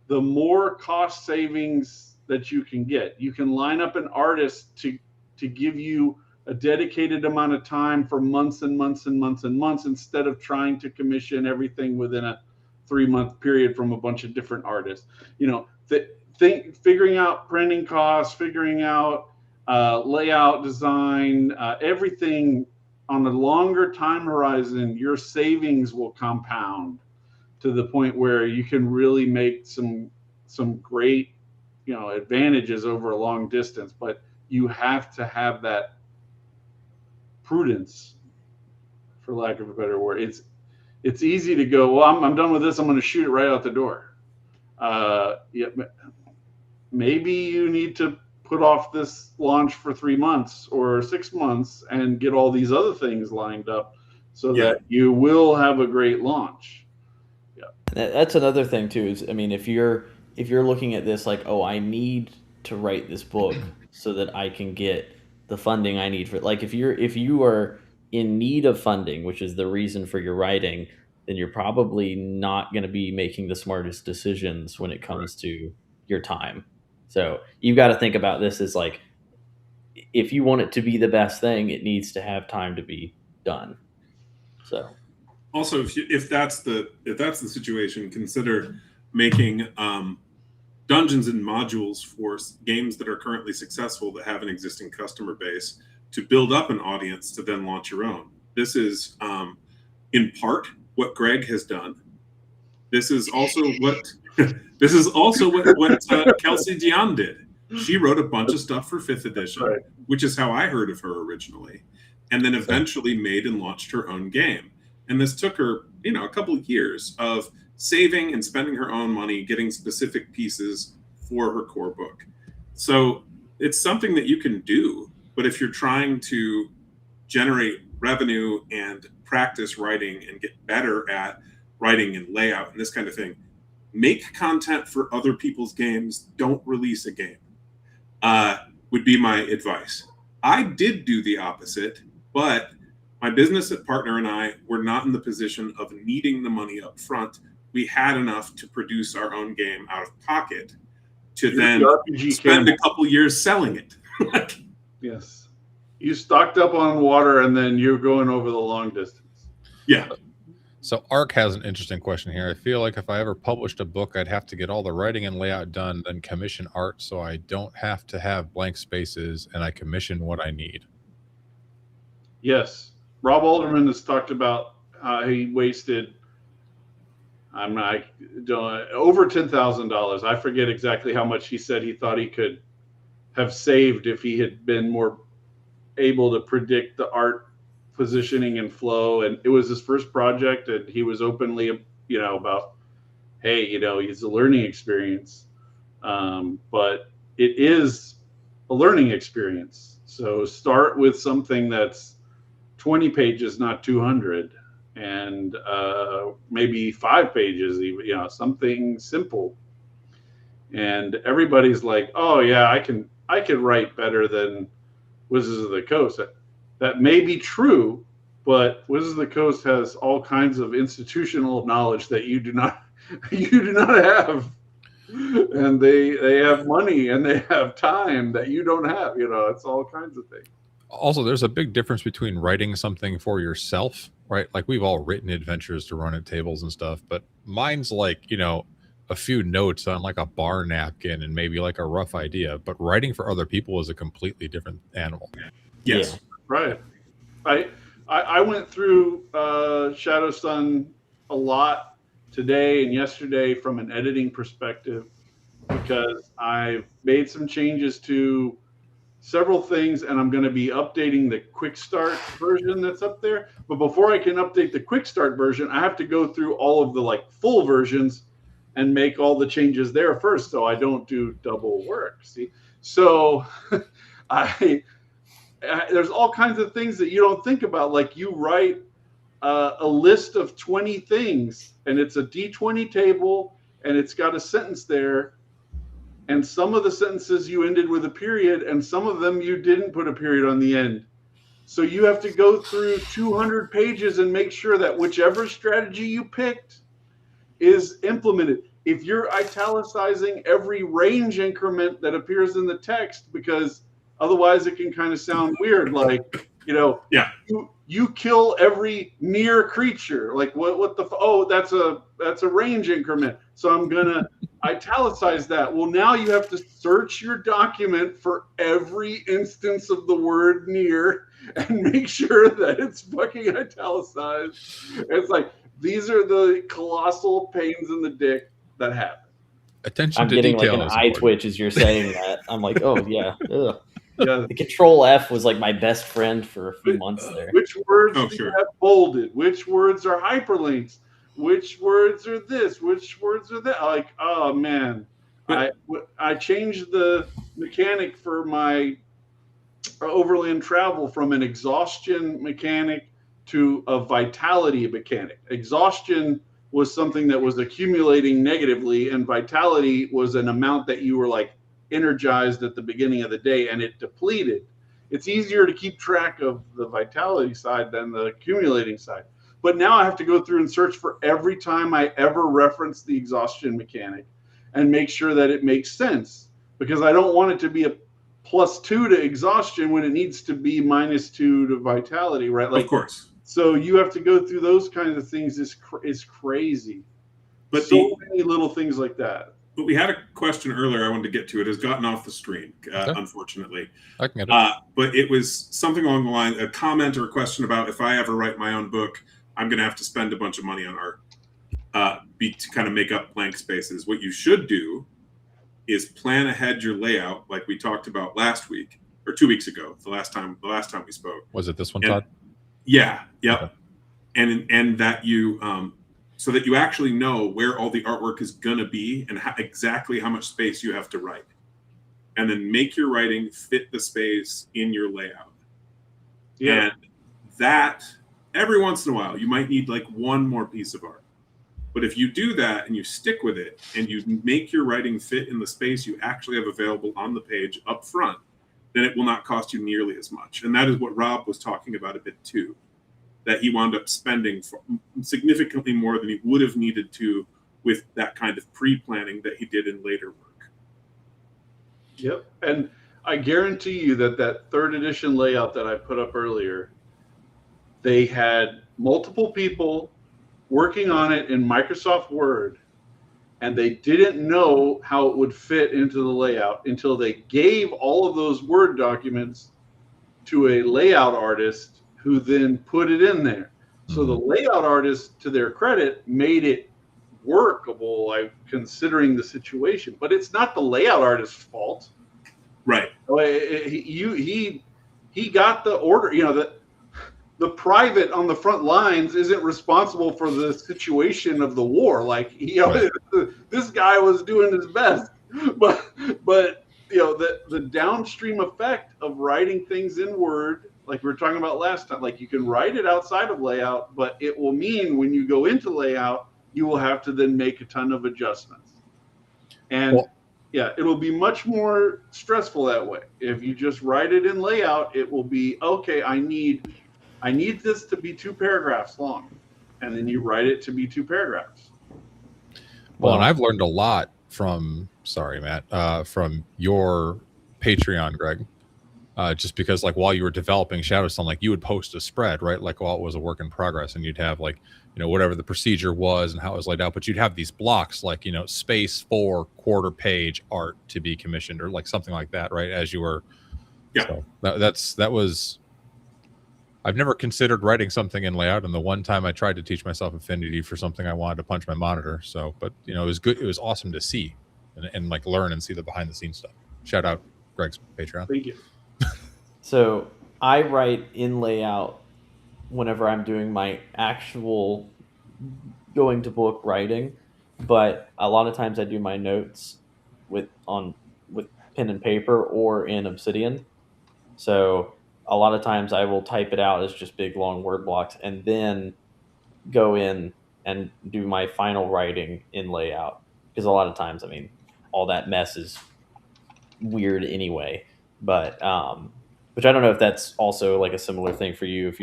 the more cost savings that you can get. You can line up an artist to give you a dedicated amount of time for months and months and months and months, instead of trying to commission everything within a 3-month period from a bunch of different artists. Figuring out printing costs, figuring out layout design, everything on a longer time horizon, your savings will compound to the point where you can really make some great, advantages over a long distance. But you have to have that prudence, for lack of a better word. It's easy to go, well, I'm done with this, I'm going to shoot it right out the door. Maybe you need to put off this launch for 3 months or 6 months and get all these other things lined up so that you will have a great launch. That's another thing too, is, I mean, if you're looking at this like, oh, I need to write this book so that I can get the funding I need for it. Like if you are in need of funding, which is the reason for your writing, then you're probably not going to be making the smartest decisions when it comes to your time. So you've got to think about this as like, if you want it to be the best thing, it needs to have time to be done. So also, if that's the situation, consider making dungeons and modules for games that are currently successful that have an existing customer base to build up an audience to then launch your own. This is in part what Greg has done. This is also what Kelsey Dion did. She wrote a bunch of stuff for 5th edition, which is how I heard of her originally, and then eventually made and launched her own game. And this took her, a couple of years of saving and spending her own money, getting specific pieces for her core book. So it's something that you can do, but if you're trying to generate revenue and practice writing and get better at writing and layout and this kind of thing, make content for other people's games. Don't release a game, would be my advice. I did do the opposite, but my business partner and I were not in the position of needing the money up front. We had enough to produce our own game out of pocket to then spend a couple years selling it. Yes. You stocked up on water and then you're going over the long distance. Yeah. So Ark has an interesting question here. I feel like if I ever published a book, I'd have to get all the writing and layout done, then commission art so I don't have to have blank spaces and I commission what I need. Yes. Rob Alderman has talked about how he wasted over $10,000. I forget exactly how much he said he thought he could have saved if he had been more able to predict the art positioning and flow. And it was his first project, and he was openly, about, hey, it's a learning experience. But it is a learning experience. So start with something that's 20 pages, not 200, and maybe 5 pages, even, something simple. And everybody's like, oh yeah, I can write better than Wizards of the Coast. That may be true, but Wizards of the Coast has all kinds of institutional knowledge that you do not have. And they have money and they have time that you don't have. It's all kinds of things. Also, there's a big difference between writing something for yourself, right? Like we've all written adventures to run at tables and stuff, but mine's like, a few notes on like a bar napkin and maybe like a rough idea. But writing for other people is a completely different animal. Yes. Yeah. Right. I went through Shadow Sun a lot today and yesterday from an editing perspective, because I've made some changes to several things, and I'm going to be updating the quick start version that's up there. But before I can update the quick start version, I have to go through all of the full versions and make all the changes there first, so I don't do double work. See, so there's all kinds of things that you don't think about. Like you write a list of 20 things, and it's a D20 table, and it's got a sentence there. And some of the sentences you ended with a period, and some of them you didn't put a period on the end. So you have to go through 200 pages and make sure that whichever strategy you picked is implemented. If you're italicizing every range increment that appears in the text, because otherwise it can kind of sound weird, like, Yeah. you kill every near creature. Like that's a range increment. So I'm gonna italicize that. Well, now you have to search your document for every instance of the word near and make sure that it's fucking italicized. It's like, these are the colossal pains in the dick that happen. Attention I'm to getting detail like an is eye important. twitch as you're saying that. I'm like, oh yeah. Ugh. Yeah. The Control F was like my best friend for a few months there. Which words Oh, do sure. you have bolded? Which words are hyperlinks? Which words are this? Which words are that? Like, oh man, I changed the mechanic for my overland travel from an exhaustion mechanic to a vitality mechanic. Exhaustion was something that was accumulating negatively, and vitality was an amount that you were like energized at the beginning of the day and it depleted. It's easier to keep track of the vitality side than the accumulating side. But now I have to go through and search for every time I ever reference the exhaustion mechanic and make sure that it makes sense, because I don't want it to be a +2 to exhaustion when it needs to be -2 to vitality, right? Like, Of course. So you have to go through those kinds of things. Is crazy. But so many little things like that. But we had a question earlier I wanted to get to. It has gotten off the stream, unfortunately. I can get it. But it was something along the line, a comment or a question about if I ever write my own book, I'm going to have to spend a bunch of money on art to kind of make up blank spaces. What you should do is plan ahead your layout, like we talked about last week or 2 weeks ago, the last time we spoke. Was it this one, Todd? Yeah. Yep. Okay. And that you so that you actually know where all the artwork is going to be and exactly how much space you have to write. And then make your writing fit the space in your layout. Yeah. And that every once in a while, you might need like one more piece of art. But if you do that and you stick with it and you make your writing fit in the space you actually have available on the page up front, then it will not cost you nearly as much. And that is what Rob was talking about a bit too, that he wound up spending significantly more than he would have needed to with that kind of pre-planning that he did in later work. Yep. And I guarantee you that third edition layout that I put up earlier, they had multiple people working on it in Microsoft Word, and they didn't know how it would fit into the layout until they gave all of those Word documents to a layout artist who then put it in there. So the layout artist, to their credit, made it workable, like considering the situation. But it's not the layout artist's fault. Right. He he got the order. The private on the front lines isn't responsible for the situation of the war. Like, Right. this guy was doing his best, but the downstream effect of writing things in Word, like we were talking about last time, like you can write it outside of layout, but it will mean when you go into layout, you will have to then make a ton of adjustments. And it'll be much more stressful that way. If you just write it in layout, it will be, okay, I need this to be 2 paragraphs long. And then you write it to be 2 paragraphs. Well, and I've learned a lot from your Patreon, Greg. Just because, like, while you were developing Shadowstone, like, you would post a spread, right? Like, while it was a work in progress, and you'd have, like, whatever the procedure was and how it was laid out, but you'd have these blocks, like, space for quarter page art to be commissioned, or like something like that, right? As you were, so that was. I've never considered writing something in layout, and the one time I tried to teach myself Affinity for something, I wanted to punch my monitor. So, but it was good. It was awesome to see and like learn and see the behind the scenes stuff. Shout out Greg's Patreon. Thank you. So I write in layout whenever I'm doing my actual going to book writing, but a lot of times I do my notes with pen and paper or in Obsidian. So a lot of times I will type it out as just big long word blocks and then go in and do my final writing in layout, because a lot of times, I mean, all that mess is weird anyway. But which I don't know if that's also like a similar thing for you.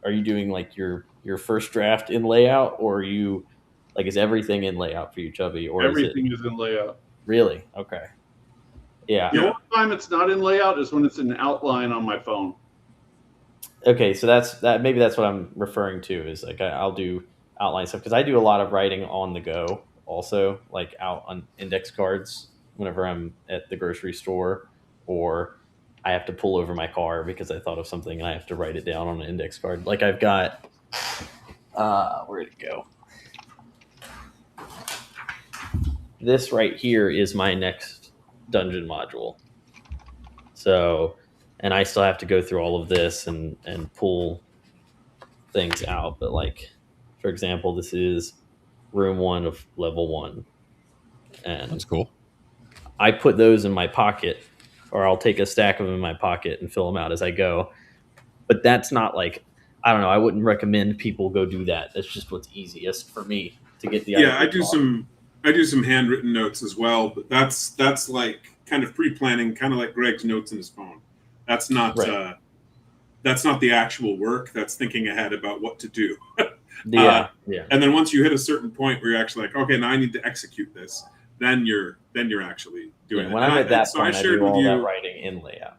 Are you doing like your first draft in layout, or are you like, is everything in layout for you, Chubby? Or everything is in layout. Really? Okay. Yeah. The only time it's not in layout is when it's an outline on my phone. Okay, so maybe that's what I'm referring to, is like I'll do outline stuff, because I do a lot of writing on the go also, like out on index cards whenever I'm at the grocery store, or I have to pull over my car because I thought of something and I have to write it down on an index card. Like I've got, where'd it go? This right here is my next dungeon module. So, and I still have to go through all of this and pull things out. But like, for example, this is room 1 of level 1. And that's cool. I put those in my pocket, or I'll take a stack of them in my pocket and fill them out as I go. But that's not like, I don't know, I wouldn't recommend people go do that. That's just what's easiest for me to get the idea. I do some handwritten notes as well, but that's like kind of pre-planning, kind of like Greg's notes in his phone. That's not right. That's not the actual work. That's thinking ahead about what to do. Yeah. And then once you hit a certain point where you're actually like, okay, now I need to execute this, then you're actually doing it. When I'm at that so point, I do all that writing in layout.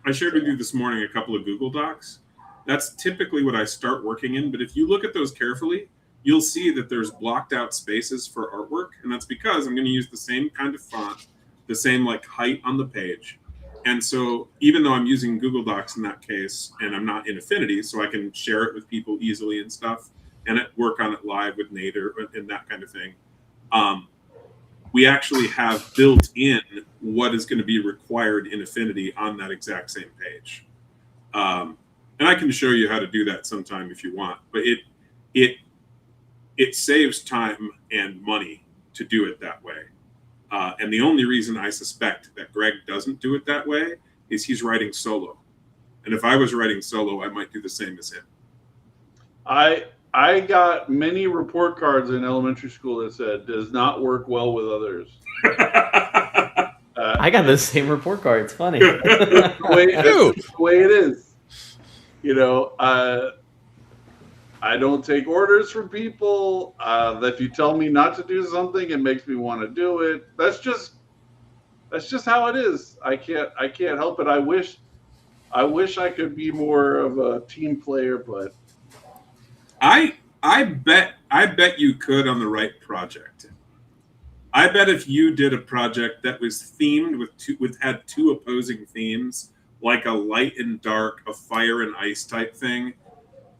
I shared with you this morning a couple of Google Docs. That's typically what I start working in. But if you look at those carefully, you'll see that there's blocked out spaces for artwork. And that's because I'm going to use the same kind of font, the same like height on the page. And so even though I'm using Google Docs in that case, and I'm not in Affinity, so I can share it with people easily and stuff, and work on it live with Nader and that kind of thing, we actually have built in what is going to be required in Affinity on that exact same page. And I can show you how to do that sometime if you want, but it saves time and money to do it that way. And the only reason I suspect that Greg doesn't do it that way is he's writing solo. And if I was writing solo, I might do the same as him. I got many report cards in elementary school that said does not work well with others. I got the same report card. It's funny. That's the way it is. I don't take orders from people. If you tell me not to do something, it makes me want to do it. That's just how it is. I can't help it. I wish I could be more of a team player, but I bet you could on the right project. I bet if you did a project that was themed had 2 opposing themes, like a light and dark, a fire and ice type thing,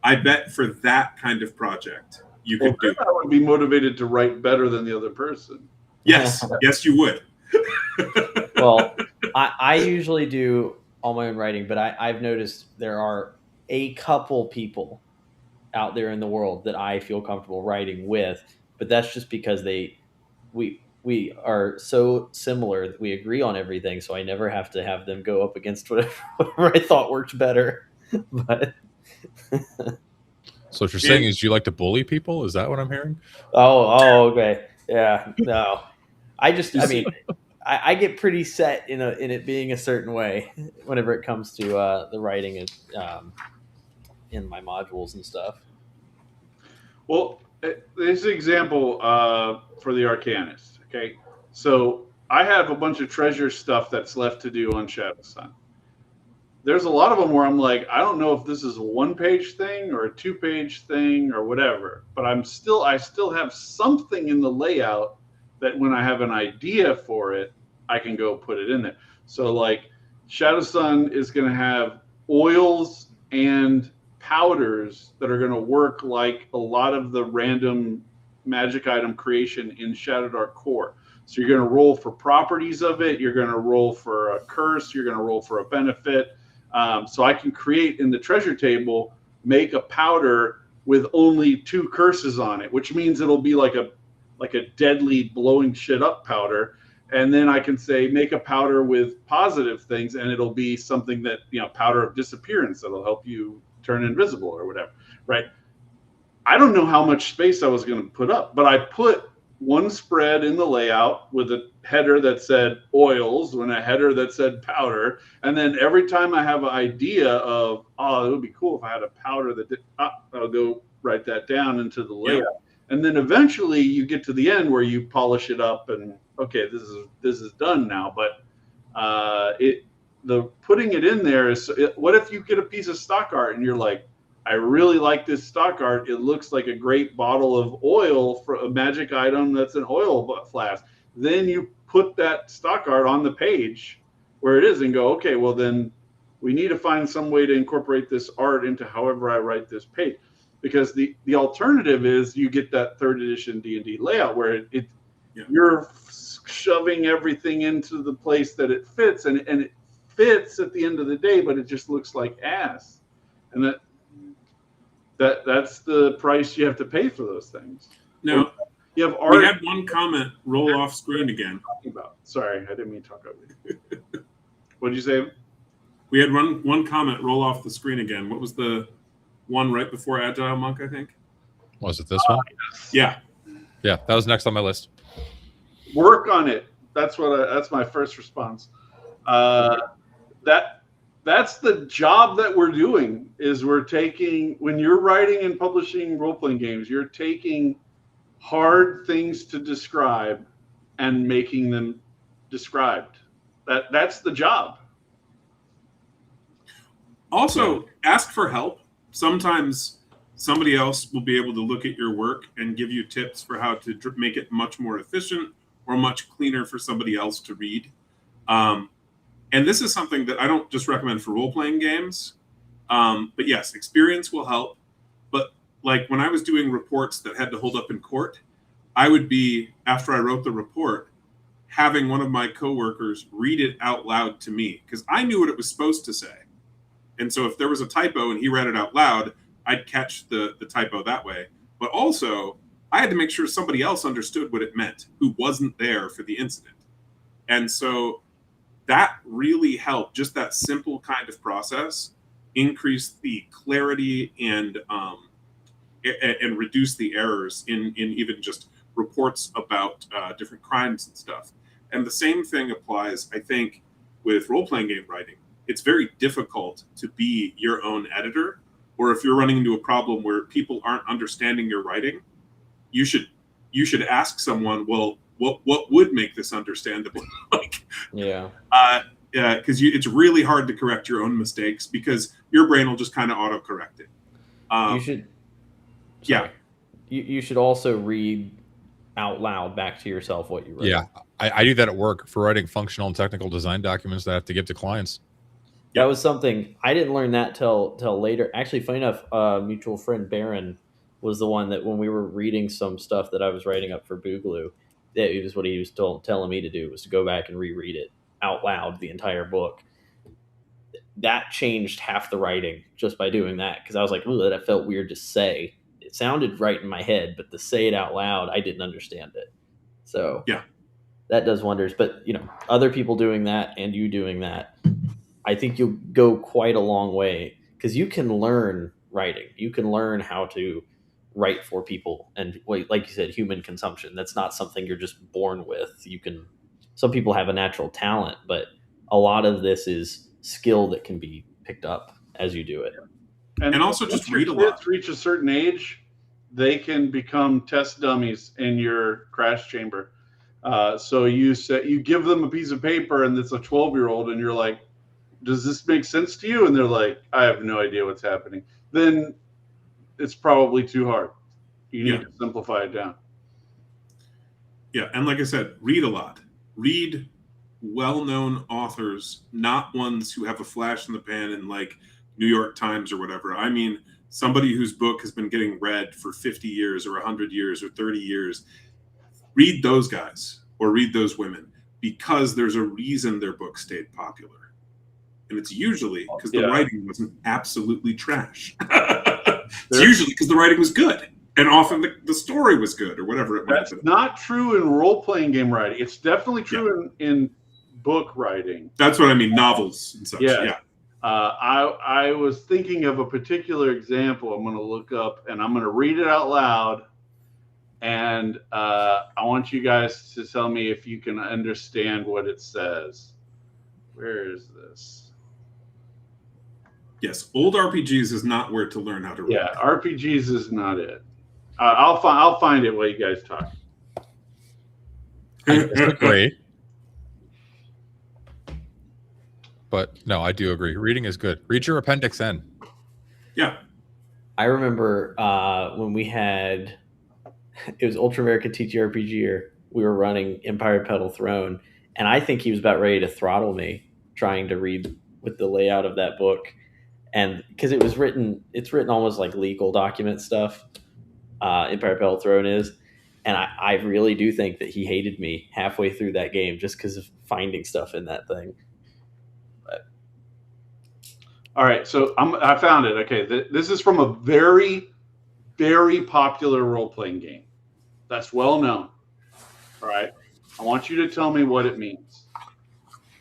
I bet for that kind of project you could do. I would be motivated to write better than the other person. Yes, yes, you would. Well, I usually do all my own writing, but I've noticed there are a couple people out there in the world that I feel comfortable writing with, but that's just because we are so similar that we agree on everything. So I never have to have them go up against whatever I thought worked better. But So what you're saying is you like to bully people? Is that what I'm hearing? okay, yeah, no, I get pretty set in it being a certain way whenever it comes to the writing in my modules and stuff. Well, this is an example for the Arcanist. Okay, so I have a bunch of treasure stuff that's left to do on Shadow Sun. There's a lot of them where I'm like, I don't know if this is a 1-page thing or a 2-page thing or whatever, but I still have something in the layout that when I have an idea for it, I can go put it in there. So like Shadow Sun is going to have oils and powders that are going to work like a lot of the random magic item creation in Shadow Dark Core. So you're going to roll for properties of it. You're going to roll for a curse. You're going to roll for a benefit. So I can create in the treasure table, make a powder with only 2 curses on it, which means it'll be like a deadly blowing shit up powder. And then I can say, make a powder with positive things, and it'll be something that, powder of disappearance that'll help you turn invisible or whatever, right? I don't know how much space I was going to put up, but I put one spread in the layout with a header that said oils and a header that said powder. And then every time I have an idea of, it would be cool if I had a powder that did, I'll go write that down into the layout. Yeah. And then eventually you get to the end where you polish it up and, okay, this is done now. But the putting it in there is, what if you get a piece of stock art and you're like, I really like this stock art. It looks like a great bottle of oil for a magic item that's an oil flask. Then you put that stock art on the page where it is and go, okay, well then we need to find some way to incorporate this art into however I write this page. Because the alternative is you get that 3rd edition D&D layout where you're shoving everything into the place that it fits, and it fits at the end of the day, but it just looks like ass. And that's the price you have to pay for those things. No, you have art. We had one comment roll off screen again. Sorry, I didn't mean to talk over you. What did you say? We had one comment roll off the screen again. What was the one right before Agile Monk, I think? Was it this one? Yeah. Yeah, that was next on my list. Work on it. That's my first response. That's the job that we're doing, is we're taking, when you're writing and publishing role-playing games, you're taking hard things to describe and making them described. That's the job. Also, ask for help. Sometimes somebody else will be able to look at your work and give you tips for how to make it much more efficient or much cleaner for somebody else to read. And this is something that I don't just recommend for role-playing games. But yes, experience will help. But like when I was doing reports that had to hold up in court, I would be, after I wrote the report, having one of my coworkers read it out loud to me because I knew what it was supposed to say. And so if there was a typo and he read it out loud, I'd catch the typo that way. But also, I had to make sure somebody else understood what it meant who wasn't there for the incident. And so that really helped, just that simple kind of process, increase the clarity and reduce the errors in even just reports about different crimes and stuff. And the same thing applies, I think, with role-playing game writing. It's very difficult to be your own editor, or if you're running into a problem where people aren't understanding your writing, you should ask someone, well, what would make this understandable? Yeah. Because it's really hard to correct your own mistakes because your brain will just kind of auto-correct it. You should. Sorry. Yeah. You should also read out loud back to yourself what you wrote. Yeah, I do that at work for writing functional and technical design documents that I have to give to clients. That was something I didn't learn that till later. Actually, funny enough, mutual friend Baron was the one that when we were reading some stuff that I was writing up for Boogaloo, it was what he was telling me to do, was to go back and reread it out loud, the entire book. that changed half the writing just by doing that, because I was like, ooh, that felt weird to say. It sounded right in my head, but to say it out loud, I didn't understand it. So Yeah. that does wonders. But other people doing that and you doing that, I think you'll go quite a long way, because you can learn writing. You can learn how to write for people, and like you said, human consumption. That's not something you're just born with. Some people have a natural talent, but a lot of this is skill that can be picked up as you do it. And also just read a lot. Once your kids reach a certain age, they can become test dummies in your crash chamber. So you give them a piece of paper and it's a 12-year-old, and you're like, does this make sense to you? And they're like, I have no idea what's happening. Then it's probably too hard. You need to simplify it down. Yeah, and like I said, read a lot. Read well-known authors, not ones who have a flash in the pan in like New York Times or whatever. I mean, somebody whose book has been getting read for 50 years or 100 years or 30 years. Read those guys or read those women, because there's a reason their book stayed popular. And it's usually because the writing wasn't absolutely trash. It's usually because the writing was good. And often the story was good, or whatever it might have been. That's not true in role-playing game writing. It's definitely true in book writing. That's what I mean, novels and such. Yeah. I was thinking of a particular example I'm going to look up, and I'm going to read it out loud. And I want you guys to tell me if you can understand what it says. Where is this? Yes, old RPGs is not where to learn how to write. Yeah, RPGs is not it. I'll find it while you guys talk. I disagree. But no, I do agree. Reading is good. Read your Appendix N. Yeah. I remember when we had, it was Ultra American TTRPG year, we were running Empire Pedal Throne, and I think he was about ready to throttle me trying to read with the layout of that book. And because it's written almost like legal document stuff, Empire Pedal Throne is. And I really do think that he hated me halfway through that game just because of finding stuff in that thing. But. All right, so I found it. Okay, this is from a very, very popular role-playing game that's well known. All right, I want you to tell me what it means.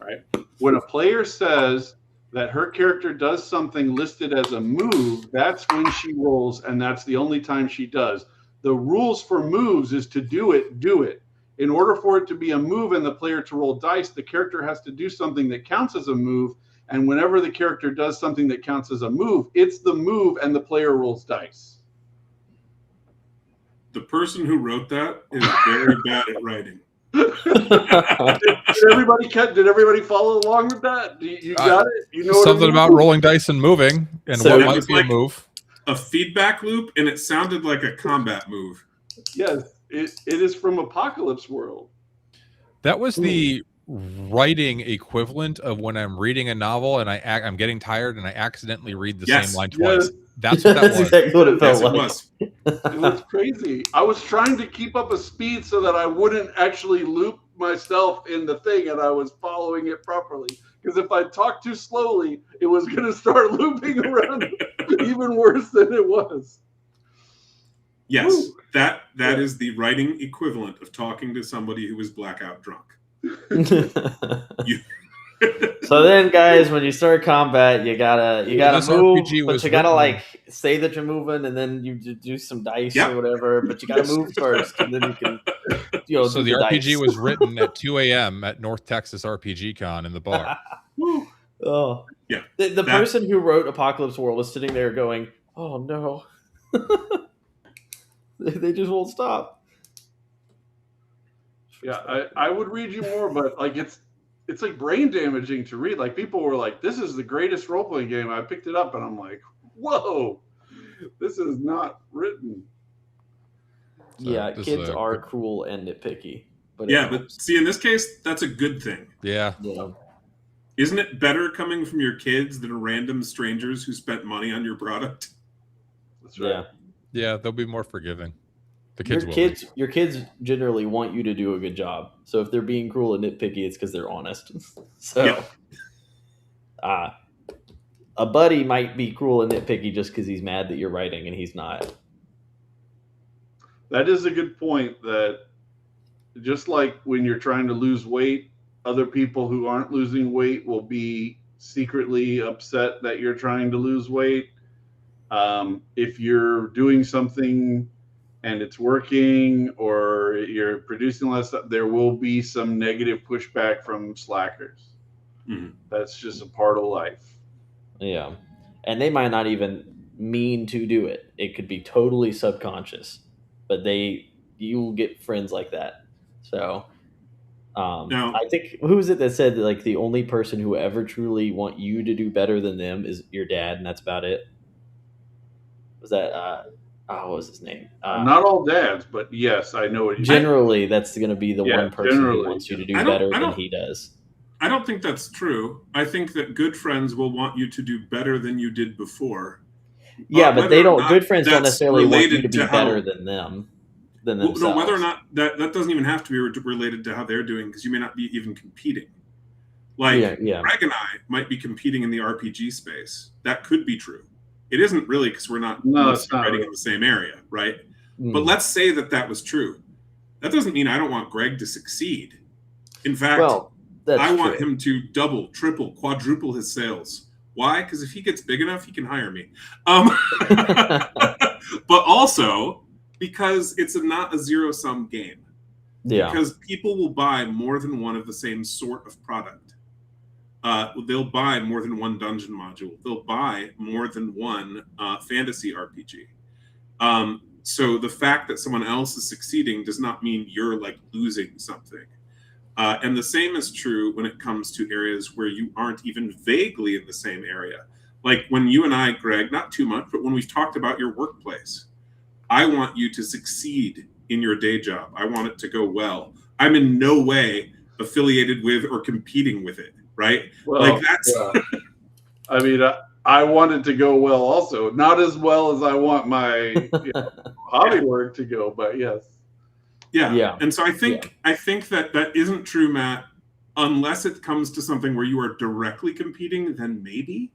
All right, when a player says that her character does something listed as a move, that's when she rolls, and that's the only time she does. The rules for moves is to do it. In order for it to be a move and the player to roll dice, the character has to do something that counts as a move, and whenever the character does something that counts as a move, it's the move and the player rolls dice. The person who wrote that is very bad at writing. Did everybody follow along with that? You got it? You know something about rolling dice and moving, and so what might be a move. A feedback loop, and it sounded like a combat move. Yes, it is from Apocalypse World. That was the writing equivalent of when I'm reading a novel and I'm getting tired and I accidentally read the same line twice. That's what that was. Exactly what it felt like. It was crazy. I was trying to keep up a speed so that I wouldn't actually loop myself in the thing, and I was following it properly. Because if I talked too slowly, it was going to start looping around even worse than it was. Yes, Woo. that is the writing equivalent of talking to somebody who was blackout drunk. So then, guys, when you start combat, you gotta move, but you gotta like say that you're moving, and then you do some dice or whatever. But you gotta move first, and then you can. So the RPG was written at 2 a.m. at North Texas RPG Con in the bar. Oh yeah. The person who wrote Apocalypse World was sitting there going, "Oh no, they just won't stop." Yeah, I would read you more, but like it's like brain damaging to read. Like people were like, "This is the greatest role playing game." I picked it up and I'm like, "Whoa, this is not written." So yeah, kids are cruel and nitpicky. But but see, in this case, that's a good thing. Yeah. Isn't it better coming from your kids than random strangers who spent money on your product? That's right. Yeah, they'll be more forgiving. Your kids generally want you to do a good job. So if they're being cruel and nitpicky, it's because they're honest. So, a buddy might be cruel and nitpicky just because he's mad that you're writing and he's not. That is a good point. That just like when you're trying to lose weight, other people who aren't losing weight will be secretly upset that you're trying to lose weight. If you're doing something and it's working, or you're producing less, there will be some negative pushback from slackers. Mm-hmm. That's just a part of life. Yeah. And they might not even mean to do it. It could be totally subconscious, but you will get friends like that. So Now, I think, who was it that said that, like, the only person who ever truly want you to do better than them is your dad, and that's about it? Was that what was his name? Not all dads, but yes, I know what you generally that's going to be the one person who generally, wants you to do I better don't- than he does. I don't think that's true. I think that good friends will want you to do better than you did before. Yeah, but they whether or don't. not Good friends don't that's necessarily want you related to be to how- better than them, than Well, themselves. no, whether or not that doesn't even have to be related to how they're doing, because you may not be even competing. Like Yeah. Greg and I might be competing in the RPG space. That could be true. It isn't really, because we're not it's not writing really. in the same area, right? Mm. But let's say that was true. That doesn't mean I don't want Greg to succeed. In fact, Well, that's I want true. him to double, triple, quadruple his sales. Why? Because if he gets big enough, he can hire me. But also because it's not a zero-sum game. Yeah. Because people will buy more than one of the same sort of product. They'll buy more than one dungeon module. They'll buy more than one fantasy RPG. So the fact that someone else is succeeding does not mean you're like losing something. And the same is true when it comes to areas where you aren't even vaguely in the same area. Like when you and I, Greg, not too much, but when we've talked about your workplace, I want you to succeed in your day job. I want it to go well. I'm in no way affiliated with or competing with it, right? Well, like that's. yeah. I mean, I want it to go well also. Not as well as I want my hobby work to go, but yes. Yeah. And so I think that isn't true, Matt, unless it comes to something where you are directly competing, then maybe.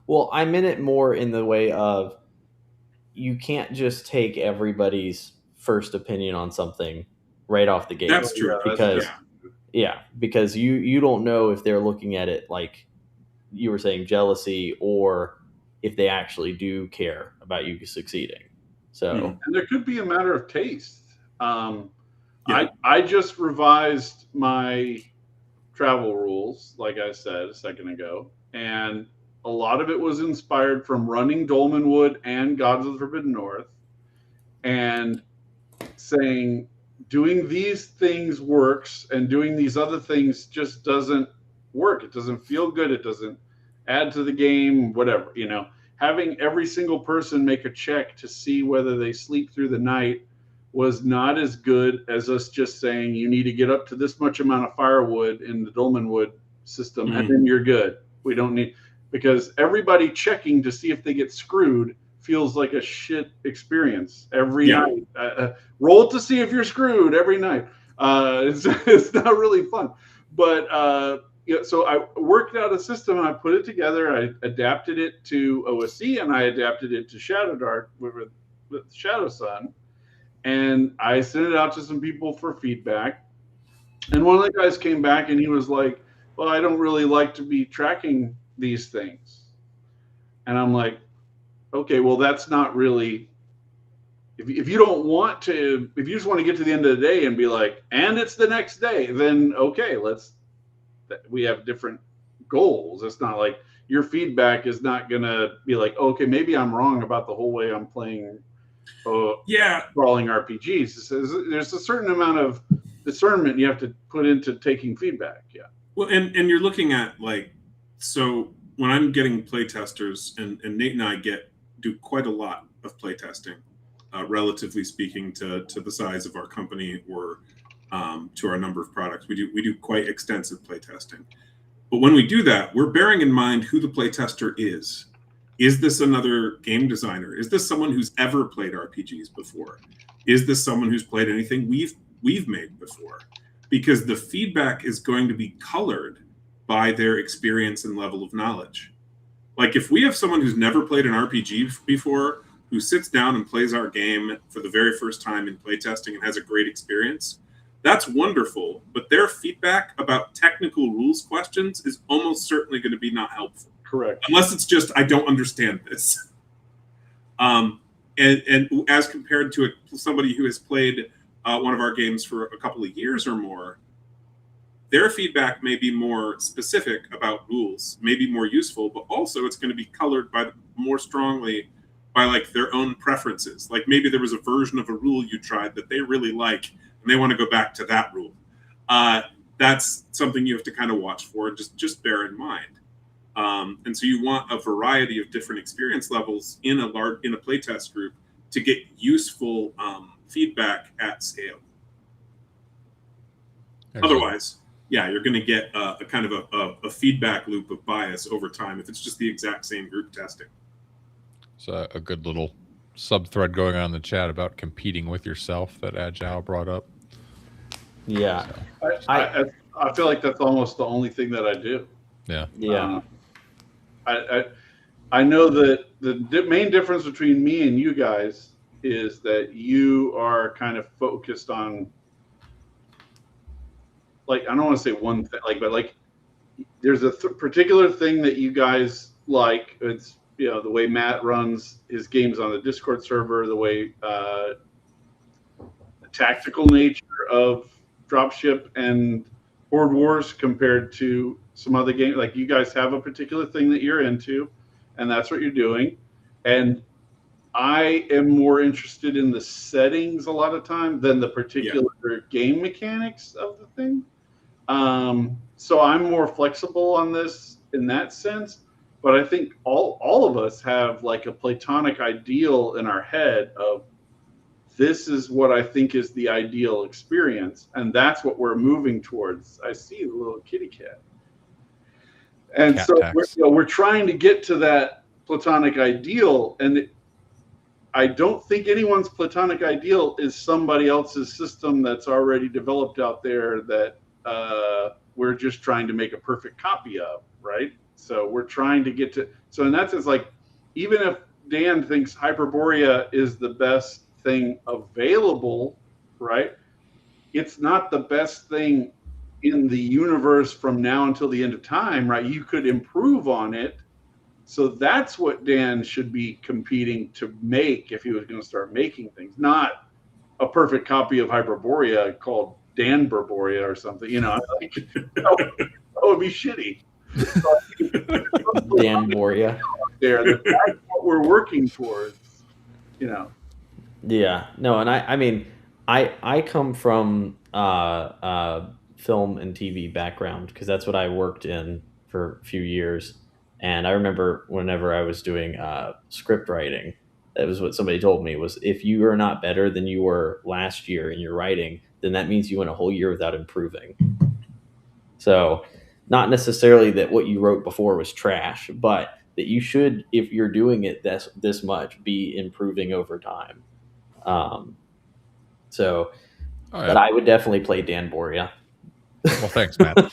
Well, I meant it more in the way of you can't just take everybody's first opinion on something right off the gate. That's true. Because you don't know if they're looking at it like you were saying, jealousy, or if they actually do care about you succeeding. So, and there could be a matter of taste. I just revised my travel rules, like I said a second ago, and a lot of it was inspired from running Dolmenwood and Gods of the Forbidden North, and saying doing these things works and doing these other things just doesn't work. It doesn't feel good. It doesn't add to the game, whatever, having every single person make a check to see whether they sleep through the night was not as good as us just saying you need to get up to this much amount of firewood in the Dolmenwood system, and then you're good. We don't need, because everybody checking to see if they get screwed feels like a shit experience every night. Roll to see if you're screwed every night. It's not really fun. But so I worked out a system and I put it together. I adapted it to OSC and I adapted it to Shadow Dark with Shadow Sun. And I sent it out to some people for feedback. And one of the guys came back and he was like, well, I don't really like to be tracking these things. And I'm like, okay, well, that's not really, if you don't want to, if you just want to get to the end of the day and be like, and it's the next day, then okay, we have different goals. It's not like your feedback is not going to be like, okay, maybe I'm wrong about the whole way I'm playing brawling RPGs. There's a certain amount of discernment you have to put into taking feedback. Yeah. Well, and you're looking at so when I'm getting playtesters, and Nate and I do quite a lot of playtesting, relatively speaking to the size of our company or to our number of products. We do quite extensive playtesting. But when we do that, we're bearing in mind who the playtester is. Is this another game designer? Is this someone who's ever played RPGs before? Is this someone who's played anything we've made before? Because the feedback is going to be colored by their experience and level of knowledge. Like if we have someone who's never played an RPG before, who sits down and plays our game for the very first time in playtesting and has a great experience, that's wonderful. But their feedback about technical rules questions is almost certainly going to be not helpful. Correct. Unless it's just, I don't understand this. And as compared to somebody who has played one of our games for a couple of years or more, their feedback may be more specific about rules, maybe more useful, but also it's going to be colored by more strongly by like their own preferences. Like maybe there was a version of a rule you tried that they really like, and they want to go back to that rule. That's something you have to kind of watch for and just bear in mind. And so you want a variety of different experience levels in a playtest group to get useful feedback at scale. Excellent. Otherwise, yeah, you're going to get a kind of a feedback loop of bias over time if it's just the exact same group testing. So a good little sub-thread going on in the chat about competing with yourself that Agile brought up. Yeah. I feel like that's almost the only thing that I do. Yeah. Yeah. I know that the main difference between me and you guys is that you are kind of focused on, like, I don't want to say one thing, like, but like there's a particular thing that you guys like. It's, you know, the way Matt runs his games on the Discord server, the way the tactical nature of Dropship and Horde Wars compared to some other games. Like, you guys have a particular thing that you're into, and that's what you're doing. And I am more interested in the settings a lot of time than the particular game mechanics of the thing. So I'm more flexible on this in that sense. But I think all of us have like a platonic ideal in our head of, this is what I think is the ideal experience, and that's what we're moving towards. I see the little kitty cat. And Cat so we're trying to get to that platonic ideal, and I don't think anyone's platonic ideal is somebody else's system that's already developed out there that we're just trying to make a perfect copy of, right? So we're trying to get to, so in that sense, like, even if Dan thinks Hyperborea is the best thing available, right? It's not the best thing in the universe from now until the end of time, right? You could improve on it. So that's what Dan should be competing to make if he was going to start making things, not a perfect copy of Hyperborea called Dan Burborea or something, you know. Like, that would be shitty. Dan Boria. That's what we're working towards, you know. Yeah, no, and I mean, I come from film and TV background because that's what I worked in for a few years, and I remember whenever I was doing script writing, that was what somebody told me was, if you are not better than you were last year in your writing, then that means you went a whole year without improving. So, not necessarily that what you wrote before was trash, but that you should, if you're doing it this much, be improving over time. But I would definitely play Dan Boria. Well, thanks, Matt.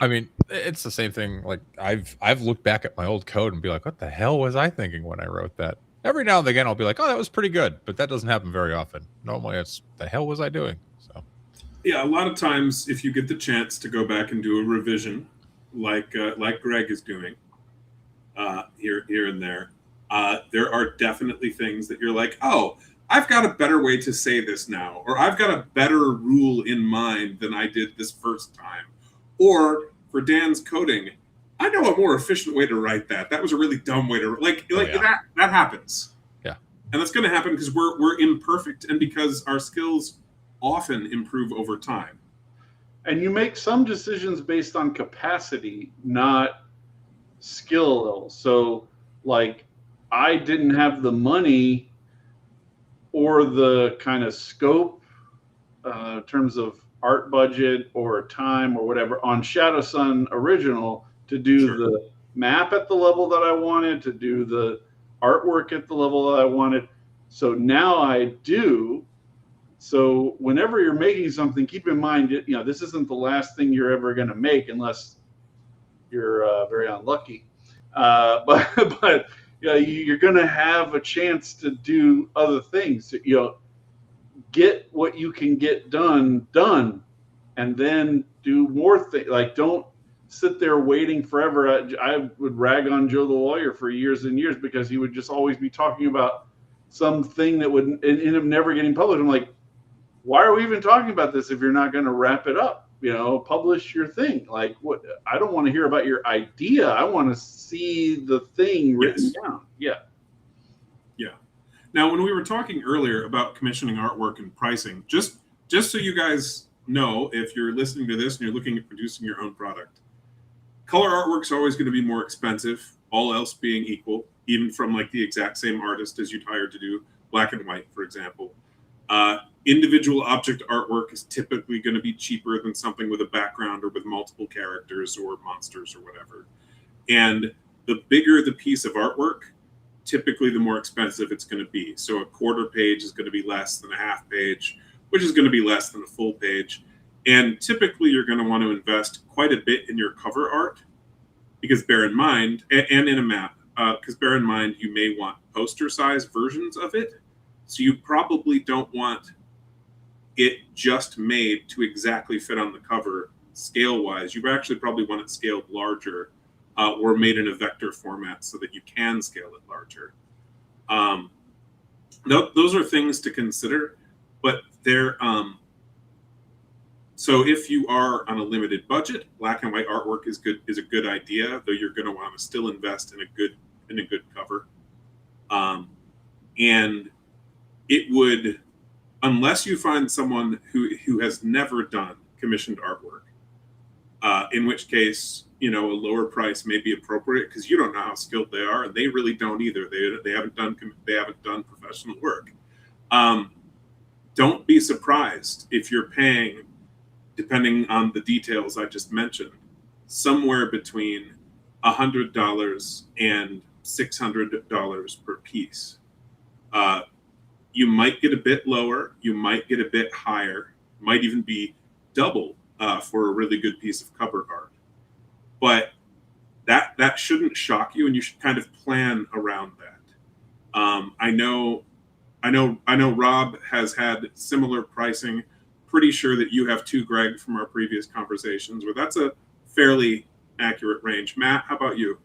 I mean, it's the same thing. Like, I've looked back at my old code and be like, what the hell was I thinking when I wrote that? Every now and again, I'll be like, oh, that was pretty good, but that doesn't happen very often. Normally, it's, the hell was I doing? So, yeah, a lot of times, if you get the chance to go back and do a revision, like Greg is doing here and there are definitely things that you're like, oh, I've got a better way to say this now, or I've got a better rule in mind than I did this first time. Or for Dan's coding, I know a more efficient way to write that. That was a really dumb way to that happens. Yeah. And that's going to happen because we're imperfect and because our skills often improve over time. And you make some decisions based on capacity, not skill level. So, like, I didn't have the money or the kind of scope in terms of art budget or time or whatever on Shadow Sun Original to do the map at the level that I wanted, to do the artwork at the level that I wanted. So now I do. So whenever you're making something, keep in mind, you know, this isn't the last thing you're ever going to make unless you're very unlucky. But you're going to have a chance to do other things. Get what you can get done, and then do more things. Like, don't sit there waiting forever. I would rag on Joe the lawyer for years and years because he would just always be talking about something that would end up never getting published. I'm like, why are we even talking about this if you're not going to wrap it up? Publish your thing. Like, what? I don't want to hear about your idea. I want to see the thing written down. Yeah. Yeah. Now, when we were talking earlier about commissioning artwork and pricing, just so you guys know, if you're listening to this and you're looking at producing your own product, color artwork's always going to be more expensive, all else being equal, even from like the exact same artist as you'd hired to do black and white, for example. Individual object artwork is typically going to be cheaper than something with a background or with multiple characters or monsters or whatever. And the bigger the piece of artwork, typically the more expensive it's going to be. So a quarter page is going to be less than a half page, which is going to be less than a full page. And typically you're going to want to invest quite a bit in your cover art, because bear in mind, and in a map, because bear in mind, you may want poster size versions of it. So you probably don't want it just made to exactly fit on the cover scale wise. You actually probably want it scaled larger, or made in a vector format so that you can scale it larger. Those are things to consider, but they're so if you are on a limited budget, black and white artwork is a good idea, though you're going to want to still invest in a good cover. And it would, unless you find someone who has never done commissioned artwork, in which case, a lower price may be appropriate because you don't know how skilled they are, and they really don't either. They haven't done professional work. Don't be surprised if you're paying, depending on the details I just mentioned, somewhere between $100 and $600 per piece. You might get a bit lower, you might get a bit higher, might even be double for a really good piece of cover art. But that shouldn't shock you, and you should kind of plan around that. I know Rob has had similar pricing. Pretty sure that you have too, Greg, from our previous conversations, where that's a fairly accurate range. Matt, how about you?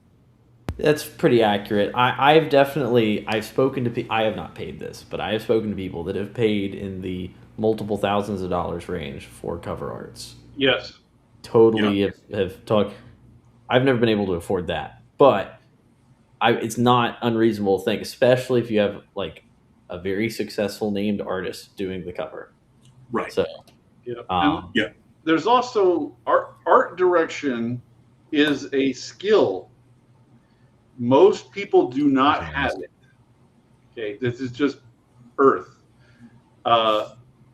That's pretty accurate. I've spoken to people. I have not paid this, but I have spoken to people that have paid in the multiple thousands of dollars range for cover arts. Yes. Totally have talked. I've never been able to afford that, but it's not unreasonable to think, especially if you have like a very successful named artist doing the cover. Right. So, There's also art direction is a skill. Most people do not have it. Okay, this is just Earth.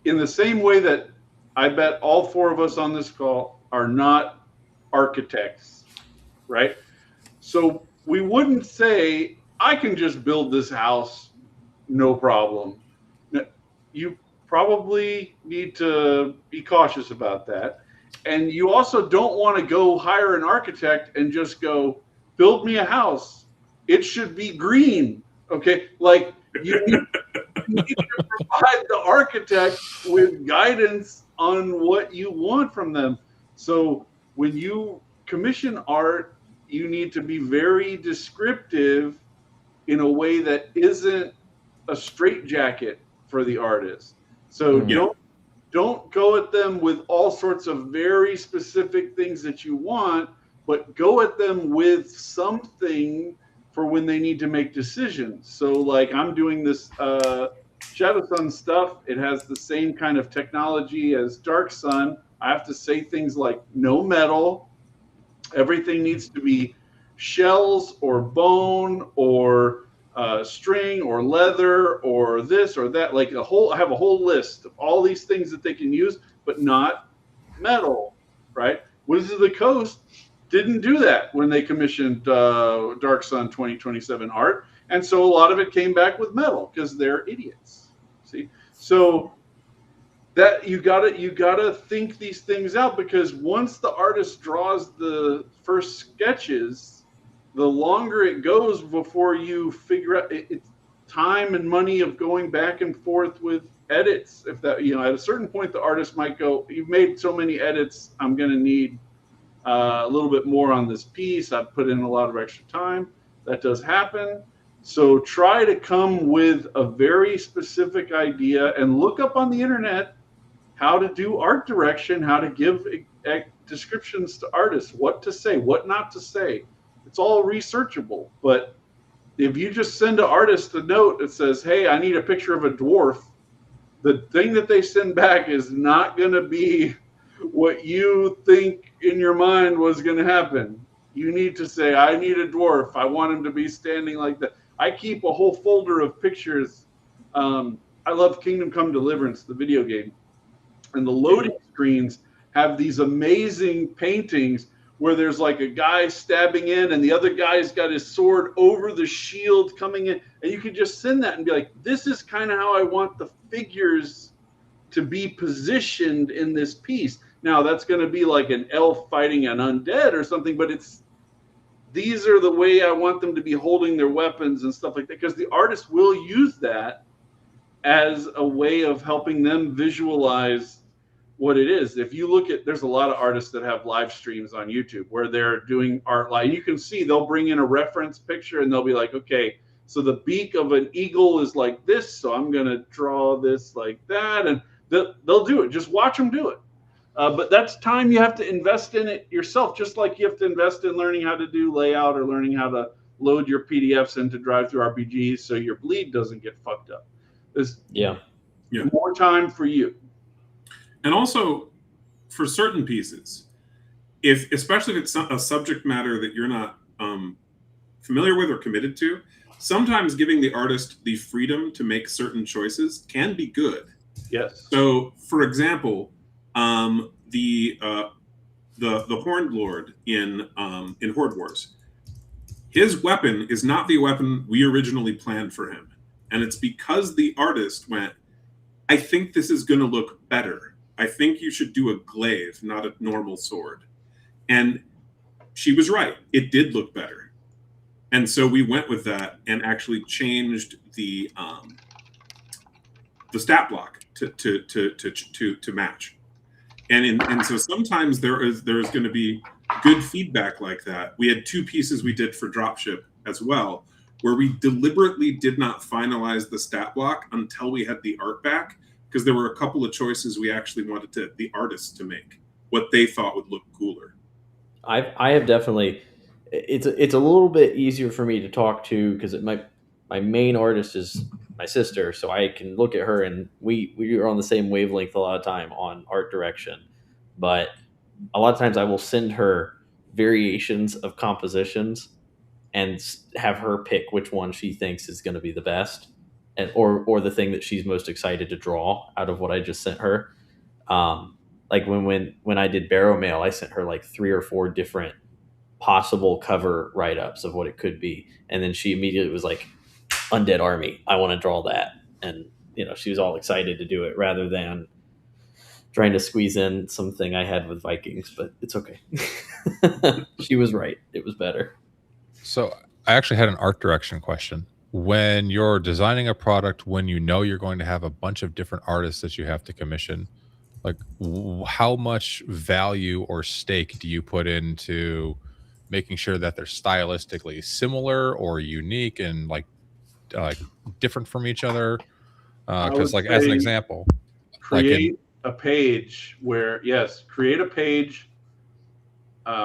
In the same way that I bet all four of us on this call are not architects, right? So we wouldn't say, I can just build this house, no problem. You probably need to be cautious about that. And you also don't want to go hire an architect and just go, build me a house. It should be green. Okay. Like you need to provide the architect with guidance on what you want from them. So when you commission art, you need to be very descriptive in a way that isn't a straitjacket for the artist. So don't go at them with all sorts of very specific things that you want, but go at them with something for when they need to make decisions. So like I'm doing this Shadow Sun stuff. It has the same kind of technology as Dark Sun. I have to say things like no metal. Everything needs to be shells or bone or string or leather or this or that. Like I have a whole list of all these things that they can use, but not metal, right? Wizards of the Coast didn't do that when they commissioned Dark Sun 2027 art. And so a lot of it came back with metal because they're idiots. See? So that you gotta think these things out, because once the artist draws the first sketches, the longer it goes before you figure out it's time and money of going back and forth with edits. If that, at a certain point, the artist might go, you've made so many edits, I'm going to need a little bit more on this piece. I've put in a lot of extra time. That does happen. So try to come with a very specific idea and look up on the internet how to do art direction, how to give descriptions to artists, what to say, what not to say. It's all researchable. But if you just send an artist a note that says, hey, I need a picture of a dwarf, the thing that they send back is not going to be what you think in your mind was going to happen. You need to say, I need a dwarf. I want him to be standing like that. I keep a whole folder of pictures. I love Kingdom Come Deliverance, the video game. And the loading screens have these amazing paintings where there's like a guy stabbing in and the other guy's got his sword over the shield coming in. And you could just send that and be like, this is kind of how I want the figures to be positioned in this piece. Now that's going to be like an elf fighting an undead or something, but these are the way I want them to be holding their weapons and stuff like that, because the artist will use that as a way of helping them visualize what it is. If you look at, there's a lot of artists that have live streams on YouTube where they're doing art live. You can see they'll bring in a reference picture and they'll be like, okay, so the beak of an eagle is like this, so I'm going to draw this like that. And they'll do it. Just watch them do it. But that's time you have to invest in it yourself, just like you have to invest in learning how to do layout or learning how to load your PDFs into drive-through RPGs so your bleed doesn't get fucked up. There's more time for you. And also, for certain pieces, especially if it's a subject matter that you're not familiar with or committed to, sometimes giving the artist the freedom to make certain choices can be good. Yes. So, for example, the Horned Lord in Horde Wars, his weapon is not the weapon we originally planned for him, and it's because the artist went, I think this is going to look better. I think you should do a glaive, not a normal sword. And she was right. It did look better. And so we went with that and actually changed the stat block to match. And so sometimes there's going to be good feedback like that. We had 2 pieces we did for dropship as well, where we deliberately did not finalize the stat block until we had the art back, because there were a couple of choices we actually wanted the artists to make, what they thought would look cooler. I have definitely, it's a little bit easier for me to talk to because my main artist is my sister, so I can look at her and we are on the same wavelength a lot of time on art direction. But a lot of times I will send her variations of compositions and have her pick which one she thinks is going to be the best, and or the thing that she's most excited to draw out of what I just sent her. Like when I did Barrow Mail, I sent her like 3 or 4 different possible cover write-ups of what it could be, and then she immediately was like, Undead Army, I want to draw that. And she was all excited to do it rather than trying to squeeze in something I had with Vikings, but it's okay. She was right. It was better. So I actually had an art direction question. When you're designing a product, when you're going to have a bunch of different artists that you have to commission, like how much value or stake do you put into making sure that they're stylistically similar or unique and like different from each other? Because like as an example, create a page where create a page,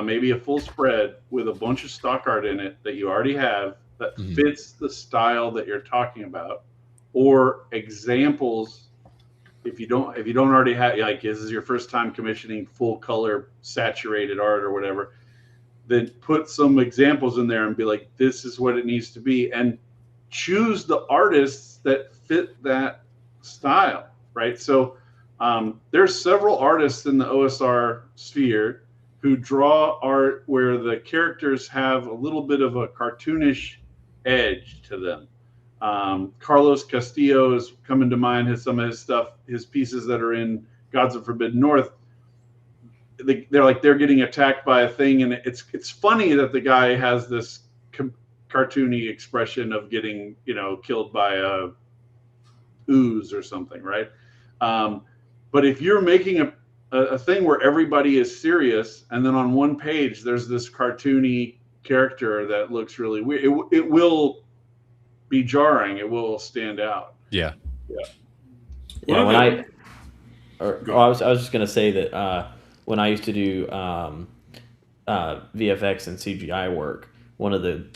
maybe a full spread with a bunch of stock art in it that you already have that fits the style that you're talking about, or examples. If you don't already have, like this is your first time commissioning full color saturated art or whatever, then put some examples in there and be like, this is what it needs to be, and choose the artists that fit that style, right? So there's several artists in the OSR sphere who draw art where the characters have a little bit of a cartoonish edge to them. Carlos Castillo is coming to mind. Some of his stuff, his pieces that are in Gods of Forbidden North, they're getting attacked by a thing, and it's funny that the guy has this cartoony expression of getting, killed by a ooze or something, right? But if you're making a thing where everybody is serious, and then on one page there's this cartoony character that looks really weird, it will be jarring. It will stand out. Yeah. Yeah. I was just gonna say that when I used to do VFX and CGI work, one of the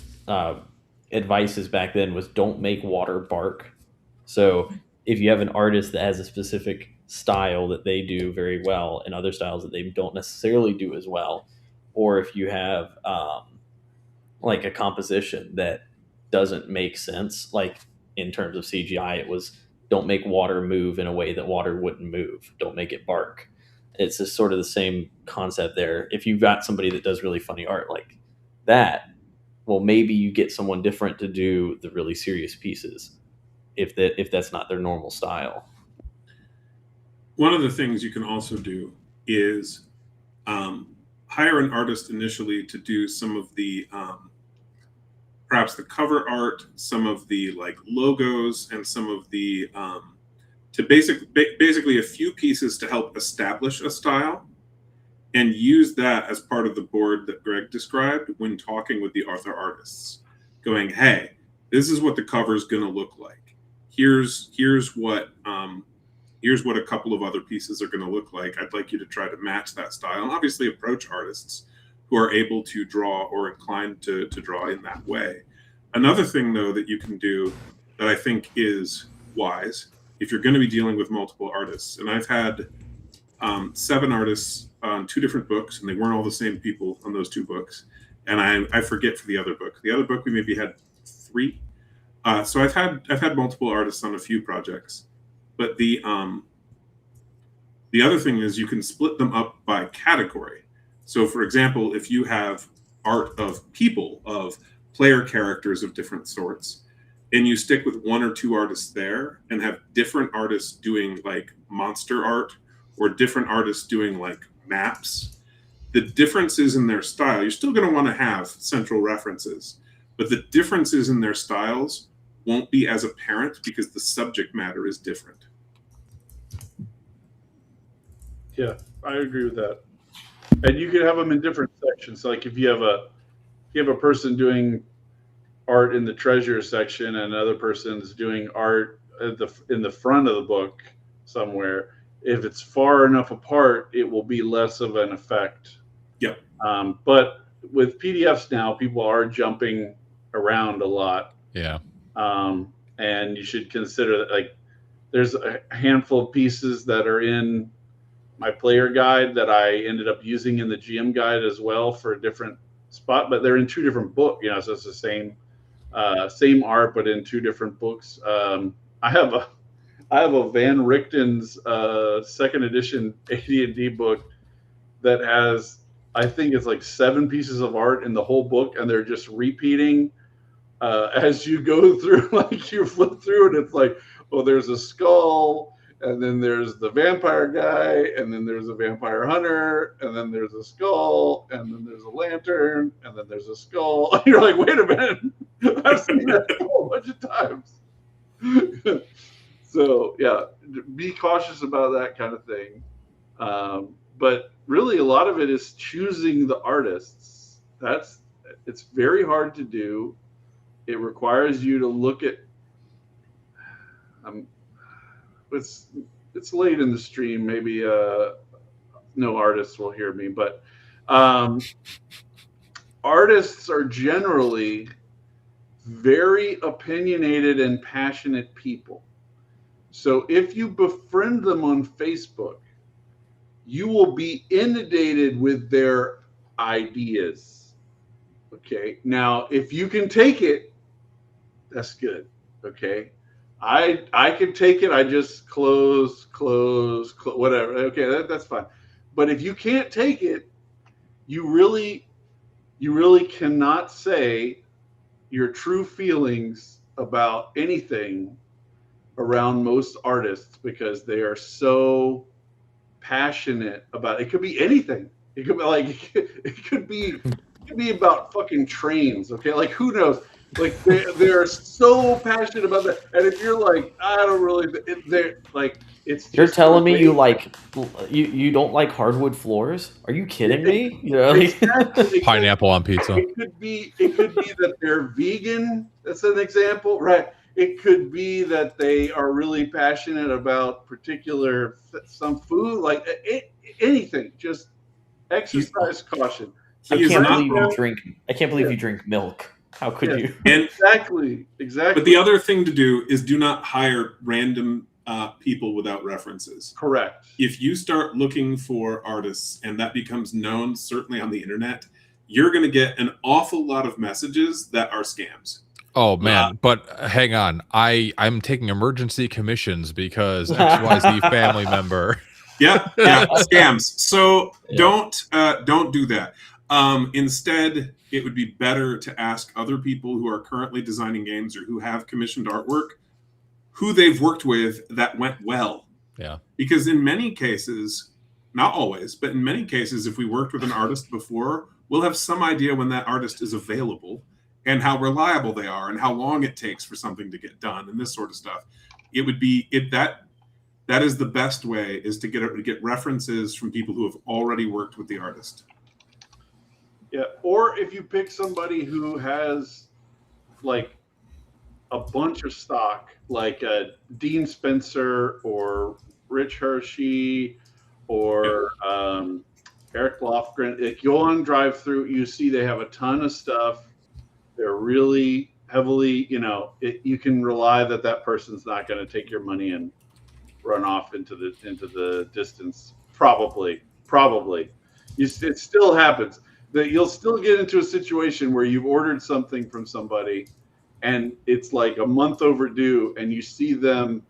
advices back then was don't make water bark. So if you have an artist that has a specific style that they do very well and other styles that they don't necessarily do as well, or if you have like a composition that doesn't make sense, like in terms of CGI, it was don't make water move in a way that water wouldn't move. Don't make it bark. It's just sort of the same concept there. If you've got somebody that does really funny art like that, well, maybe you get someone different to do the really serious pieces if that's not their normal style. One of the things you can also do is hire an artist initially to do some of the perhaps the cover art, some of the like logos, and some of the to basically a few pieces to help establish a style, and use that as part of the board that Greg described when talking with the other artists, going, hey, this is what the cover is going to look like. Here's what a couple of other pieces are going to look like. I'd like you to try to match that style, and obviously approach artists who are able to draw or inclined to draw in that way. Another thing, though, that you can do that I think is wise if you're going to be dealing with multiple artists, and I've had 7 artists on 2 different books, and they weren't all the same people on those 2 books, and I forget for the other book. The other book we maybe had 3. So I've had multiple artists on a few projects, but the other thing is you can split them up by category. So, for example, if you have art of people, of player characters of different sorts, and you stick with 1 or 2 artists there and have different artists doing like monster art or different artists doing like maps, the differences in their style, you're still going to want to have central references, but the differences in their styles won't be as apparent because the subject matter is different. Yeah, I agree with that. And you could have them in different sections. Like if you have a person doing art in the treasure section and another person's doing art in the front of the book somewhere, if it's far enough apart, it will be less of an effect. Yep. But with PDFs now, people are jumping around a lot. Yeah. And you should consider that, like, there's a handful of pieces that are in my player guide that I ended up using in the GM guide as well for a different spot, but they're in 2 different books, so it's the same art, but in 2 different books. I have a Van Richten's 2nd edition AD&D book that has, I think it's like 7 pieces of art in the whole book, and they're just repeating as you go through. Like you flip through and it's like, oh, there's a skull, and then there's the vampire guy, and then there's a vampire hunter, and then there's a skull, and then there's a lantern, and then there's a skull. And you're like, wait a minute, I've seen that a whole bunch of times. So yeah, be cautious about that kind of thing. But really, a lot of it is choosing the artists. It's very hard to do. It requires you to look at. It's late in the stream. Maybe no artists will hear me, but artists are generally very opinionated and passionate people. So if you befriend them on Facebook, you will be inundated with their ideas. Okay. Now, if you can take it, that's good. Okay. I can take it. I just close, whatever. Okay, that's fine. But if you can't take it, you really cannot say your true feelings about anything around most artists, because they are so passionate about it. It could be anything. It could be like it could be could be about fucking trains. Okay, like who knows? Like they're so passionate about that. And if you're like, I don't really, they're like, it's. Just You're telling me you way- you don't like hardwood floors? Are you kidding me? You know, like- Exactly. Pineapple on pizza. It could be that they're vegan. That's an example, right? It could be that they are really passionate about some food, like anything. Just exercise caution. I He is can't not believe wrong. you drink. I can't believe you drink milk. How could you? And Exactly. but the other thing to do is do not hire random people without references. Correct. If you start looking for artists and that becomes known, certainly on the internet, you're going to get an awful lot of messages that are scams. Oh man, but hang on. I'm taking emergency commissions because XYZ family member. Yeah, scams. So don't do that. Instead, it would be better to ask other people who are currently designing games or who have commissioned artwork who they've worked with that went well. Yeah. Because in many cases, not always, but in many cases, if we worked with an artist before, we'll have some idea when that artist is available and how reliable they are and how long it takes for something to get done and this sort of stuff. It would be that is the best way, is to get references from people who have already worked with the artist. Yeah, or if you pick somebody who has like a bunch of stock, like Dean Spencer or Rich Hershey or Eric Lofgren. If you go on drive-through, you see they have a ton of stuff. They're really heavily, you can rely that person's not going to take your money and run off into the distance. Probably. It still happens. That you'll still get into a situation where you've ordered something from somebody and it's like a month overdue and you see them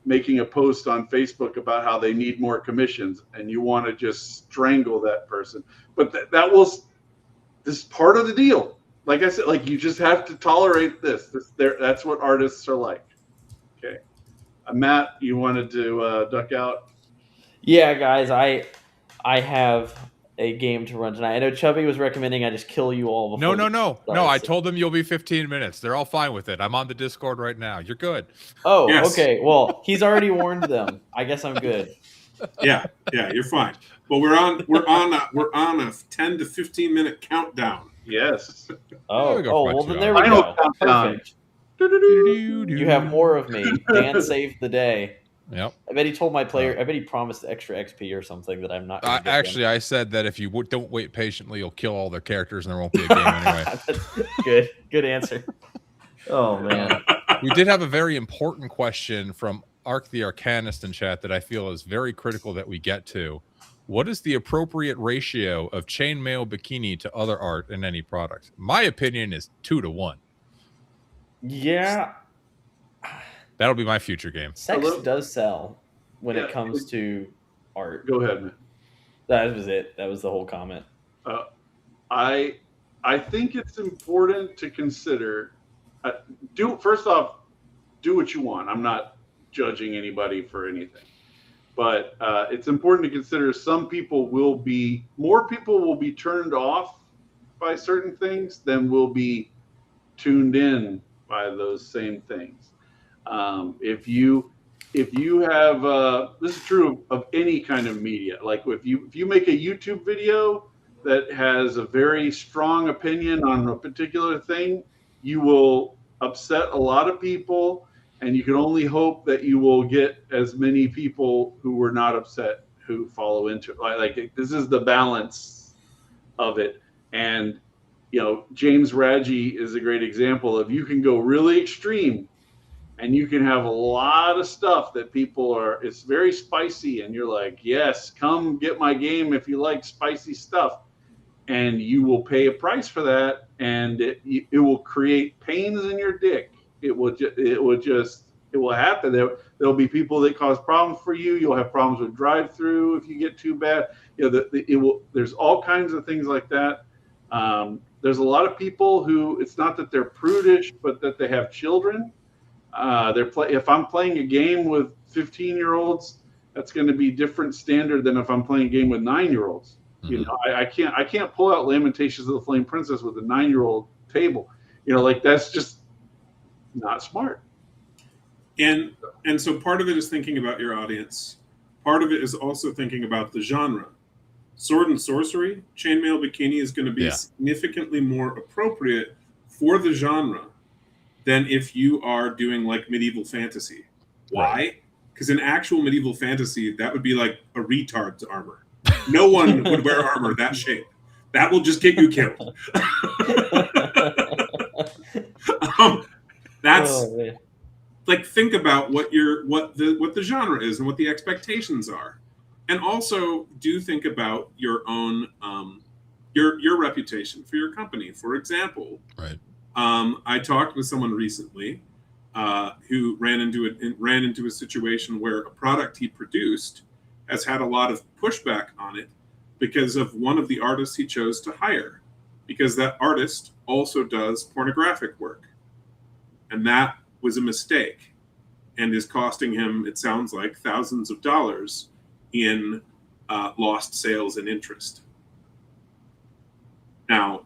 making a post on Facebook about how they need more commissions and you want to just strangle that person. But this is part of the deal. Like I said, like you just have to tolerate this. That's what artists are like. Okay. Matt, you wanted to duck out? Yeah, guys, I have a game to run tonight. I know Chubby was recommending I just kill you all before. No. I told them you'll be 15 minutes. They're all fine with it. I'm on the Discord right now. You're good. Oh, Yes. okay. Well, he's already warned them. I guess I'm good. Yeah, you're fine. But we're on a 10 to 15 minute countdown. Yes. Oh, we go, well, Fletch, then you there we Final go. countdown. Perfect. You have more of me. Dan saved the day. Yep. I bet he told my player. I bet he promised extra XP or something that I'm not. Gonna get Actually, I said that if you don't wait patiently, you'll kill all their characters and there won't be a game anyway. That's good answer. Oh man. We did have a very important question from Arc the Arcanist in chat that I feel is very critical that we get to. What is the appropriate ratio of chainmail bikini to other art in any product? My opinion is 2-to-1. Yeah. That'll be my future game. Sex does sell when it comes to art. Go ahead, man. That was it. That was the whole comment. I think it's important to consider. First off, do what you want. I'm not judging anybody for anything, but it's important to consider. More people will be turned off by certain things than will be tuned in by those same things. If you have this is true of any kind of media. Like if you make a YouTube video that has a very strong opinion on a particular thing, you will upset a lot of people, and you can only hope that you will get as many people who were not upset who follow into it. Like this is the balance of it. And James Raggi is a great example of, you can go really extreme and you can have a lot of stuff that it's very spicy and you're like, yes, come get my game if you like spicy stuff. And you will pay a price for that, and it will create pains in your dick. It will happen. There'll be people that cause problems for you. You'll have problems with drive-through if you get too bad. There's all kinds of things like that. There's a lot of people who, it's not that they're prudish, but that they have children. If I'm playing a game with 15-year-olds, that's going to be different standard than if I'm playing a game with 9-year-olds. You know, I can't pull out Lamentations of the Flame Princess with a 9-year-old table. You know, like that's just not smart. And so part of it is thinking about your audience. Part of it is also thinking about the genre. Sword and sorcery, chainmail bikini is going to be significantly more appropriate for the genre than if you are doing like medieval fantasy. Why? Because in actual medieval fantasy, that would be like a retard's armor. No one would wear armor that shape. That will just get you killed. That's like, think about what the genre is and what the expectations are, and also do think about your own your reputation for your company. For example, I talked with someone recently who ran into a situation where a product he produced has had a lot of pushback on it because of one of the artists he chose to hire, because that artist also does pornographic work, and that was a mistake and is costing him, it sounds like, thousands of dollars in lost sales and interest. Now,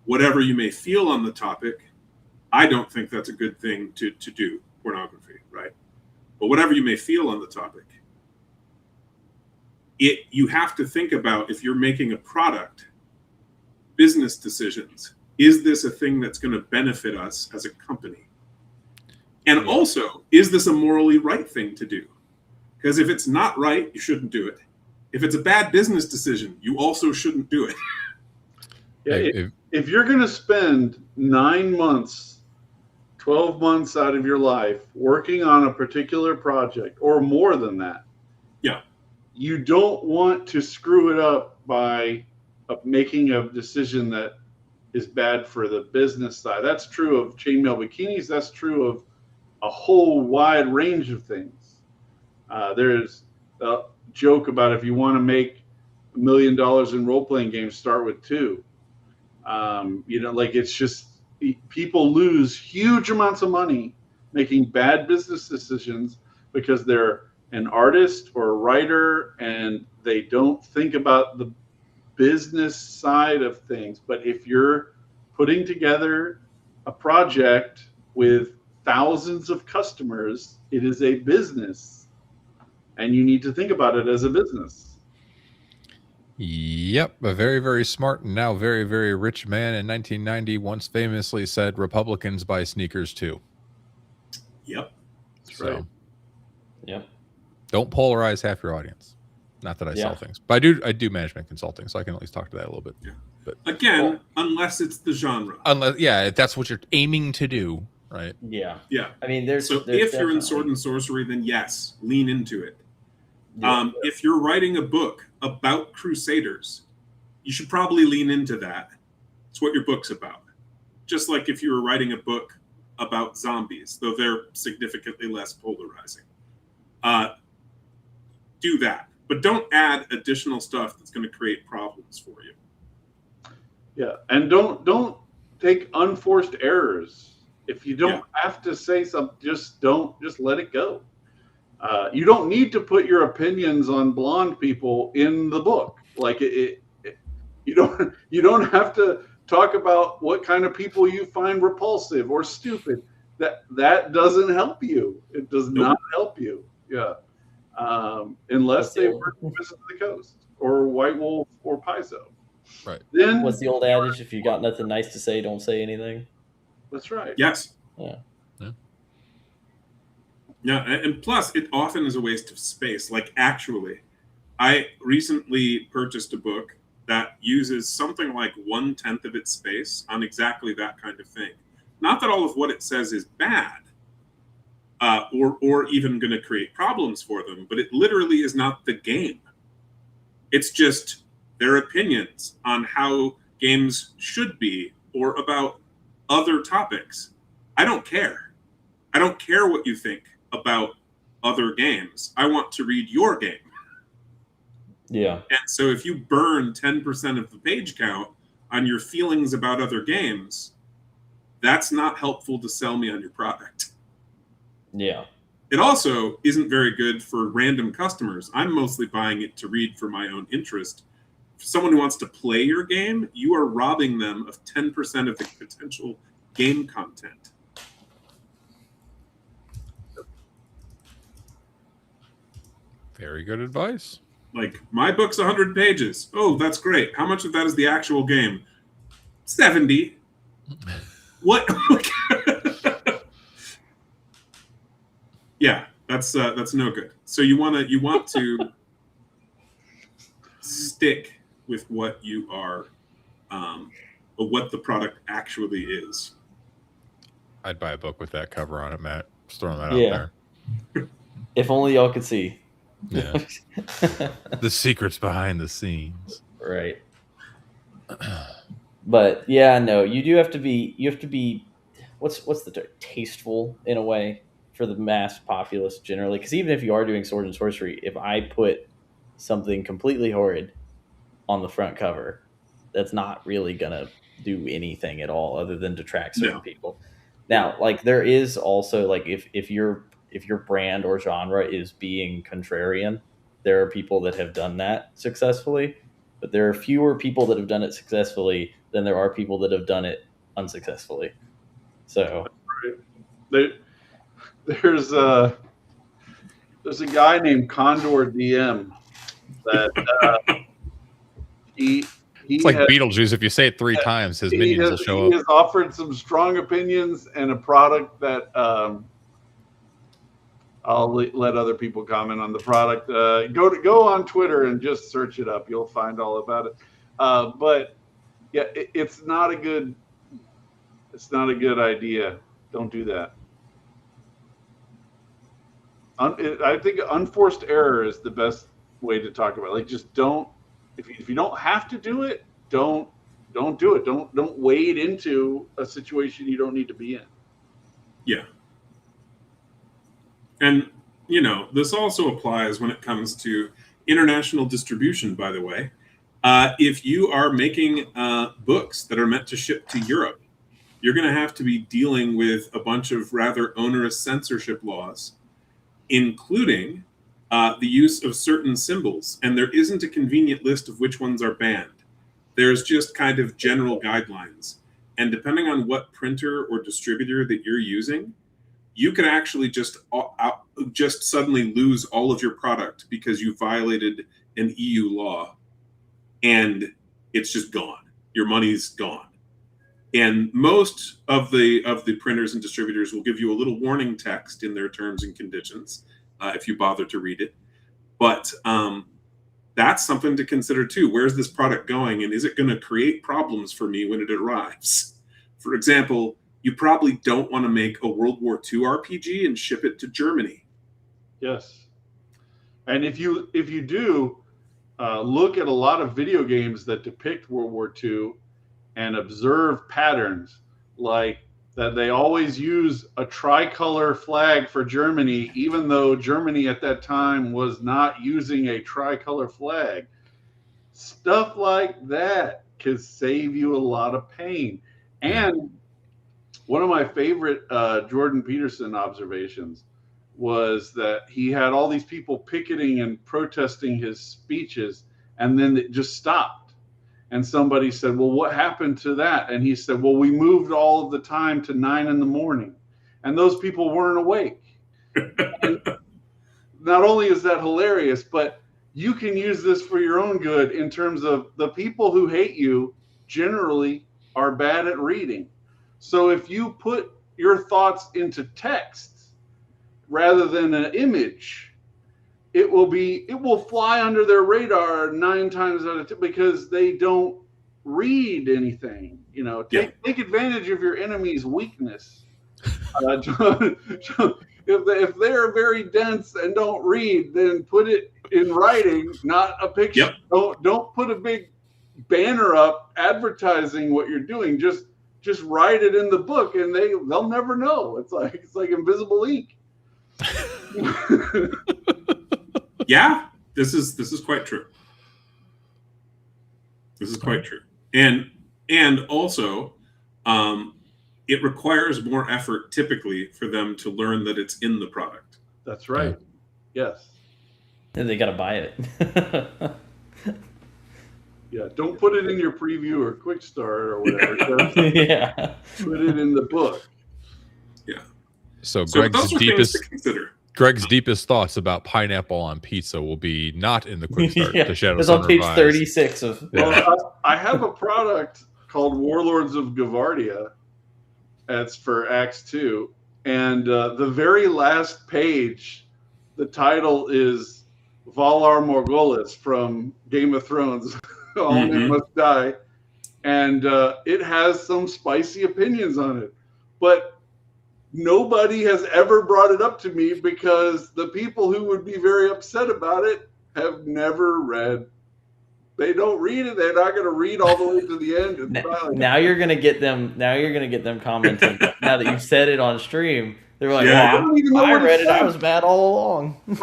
whatever you may feel on the topic, I don't think that's a good thing to do, pornography, right? But whatever you may feel on the topic, you have to think about, if you're making a product, business decisions. Is this a thing that's going to benefit us as a company? And also, is this a morally right thing to do? Because if it's not right, you shouldn't do it. If it's a bad business decision, you also shouldn't do it. If you're going to spend 9 months, 12 months out of your life working on a particular project, or more than that, you don't want to screw it up by making a decision that is bad for the business side. That's true of chainmail bikinis. That's true of a whole wide range of things. There's a joke about, if you want to make $1 million in role-playing games, start with 2. You know, like, it's just, people lose huge amounts of money making bad business decisions because they're an artist or a writer and they don't think about the business side of things. But if you're putting together a project with thousands of customers, it is a business, and you need to think about it as a business. Yep. A very, very smart and now very, very rich man in 1990 once famously said, Republicans buy sneakers too. Yep. That's right. Yep. Don't polarize half your audience. Not that I sell things, but I do management consulting, so I can at least talk to that a little bit. Yeah. But again, unless it's the genre. If that's what you're aiming to do, right? Yeah. Yeah. I mean, there's if you're in sword and sorcery, then yes, lean into it. If you're writing a book about crusaders, you should probably lean into that. It's what your book's about. Just like if you were writing a book about zombies, though they're significantly less polarizing. Do that, but don't add additional stuff that's going to create problems for you. Yeah, and don't take unforced errors. If you don't have to say something, just let it go. You don't need to put your opinions on blonde people in the book. Like you don't have to talk about what kind of people you find repulsive or stupid. That doesn't help you. It does not help you. Yeah. Unless they were Wizards of the Coast or White Wolf or Paizo. Right. Then what's the old adage? If you got nothing nice to say, don't say anything. That's right. Yes. Yeah. Yeah, and plus, it often is a waste of space. Like, actually, I recently purchased a book that uses something like 1/10 of its space on exactly that kind of thing. Not that all of what it says is bad, or even going to create problems for them, but it literally is not the game. It's just their opinions on how games should be or about other topics. I don't care. I don't care what you think about other games. I want to read your game. Yeah. And so if you burn 10% of the page count on your feelings about other games, that's not helpful to sell me on your product. Yeah. It also isn't very good for random customers. I'm mostly buying it to read for my own interest. someone who wants to play your game, you are robbing them of 10% of the potential game content. Very good advice. Like, my book's 100 pages. Oh, that's great. How much of that is the actual game? 70. What? Yeah, that's no good. So you want to stick with what you are, what the product actually is. I'd buy a book with that cover on it, Matt. Just throwing that Yeah. out there. If only y'all could see. Yeah. The secrets behind the scenes. Right. But yeah, no, you have to be what's the term? Tasteful in a way for the mass populace generally, because even if you are doing sword and sorcery, if I put something completely horrid on the front cover, that's not really gonna do anything at all other than detract certain people. Now, like, there is also, like, if your brand or genre is being contrarian, there are people that have done that successfully, but there are fewer people that have done it successfully than there are people that have done it unsuccessfully. So there's a guy named Condor DM that It's like Beetlejuice. If you say it 3 times, his minions will show up. He has offered some strong opinions and a product that I'll let other people comment on the product. Go on Twitter and just search it up. You'll find all about it. But yeah, it's not a good idea. Don't do that. I think unforced error is the best way to talk about it. Like, just don't. If you don't have to do it, don't do it. Don't wade into a situation you don't need to be in. Yeah. And, this also applies when it comes to international distribution, by the way. If you are making books that are meant to ship to Europe, you're going to have to be dealing with a bunch of rather onerous censorship laws, including the use of certain symbols. And there isn't a convenient list of which ones are banned. There's just kind of general guidelines. And depending on what printer or distributor that you're using, you could actually just suddenly lose all of your product because you violated an EU law, and it's just gone. Your money's gone. And most of the printers and distributors will give you a little warning text in their terms and conditions if you bother to read it. But that's something to consider too. Where's this product going, and is it going to create problems for me when it arrives? For example, you probably don't want to make a World War II RPG and ship it to Germany. Yes. And if you do, look at a lot of video games that depict World War II and observe patterns, like that they always use a tricolor flag for Germany, even though Germany at that time was not using a tricolor flag. Stuff like that could save you a lot of pain. And one of my favorite Jordan Peterson observations was that he had all these people picketing and protesting his speeches, and then it just stopped. And somebody said, well, what happened to that? And he said, well, we moved all of the time to 9 a.m. And those people weren't awake. And not only is that hilarious, but you can use this for your own good in terms of the people who hate you generally are bad at reading. So if you put your thoughts into text rather than an image, it will fly under their radar 9 times out of 10 because they don't read anything. Take advantage of your enemy's weakness. If they're very dense and don't read, then put it in writing, not a picture. Yep. Don't put a big banner up advertising what you're doing. Just write it in the book, and they'll never know. It's like invisible ink. Yeah, this is quite true. This is quite true, and also, it requires more effort typically for them to learn that it's in the product. That's right. Yes. And they got to buy it. Yeah, don't put it in your preview or quick start or whatever. Yeah. Put it in the book. Yeah. So So those are things to consider. Greg's deepest thoughts about pineapple on pizza will be not in the quick start Yeah, to Shadow it's on Sun page Revised. 36 of. Well, I have a product called Warlords of Gavardia. That's for Acts 2. And the very last page, the title is Valar Morghulis from Game of Thrones. All men must die. And it has some spicy opinions on it. But nobody has ever brought it up to me because the people who would be very upset about it have never read. They don't read it. They're not going to read all the way to the end. Now you're gonna get them. Now you're gonna get them commenting. Now that you've said it on stream, they're like, Yeah, "Well, I read it. I was mad all along." Who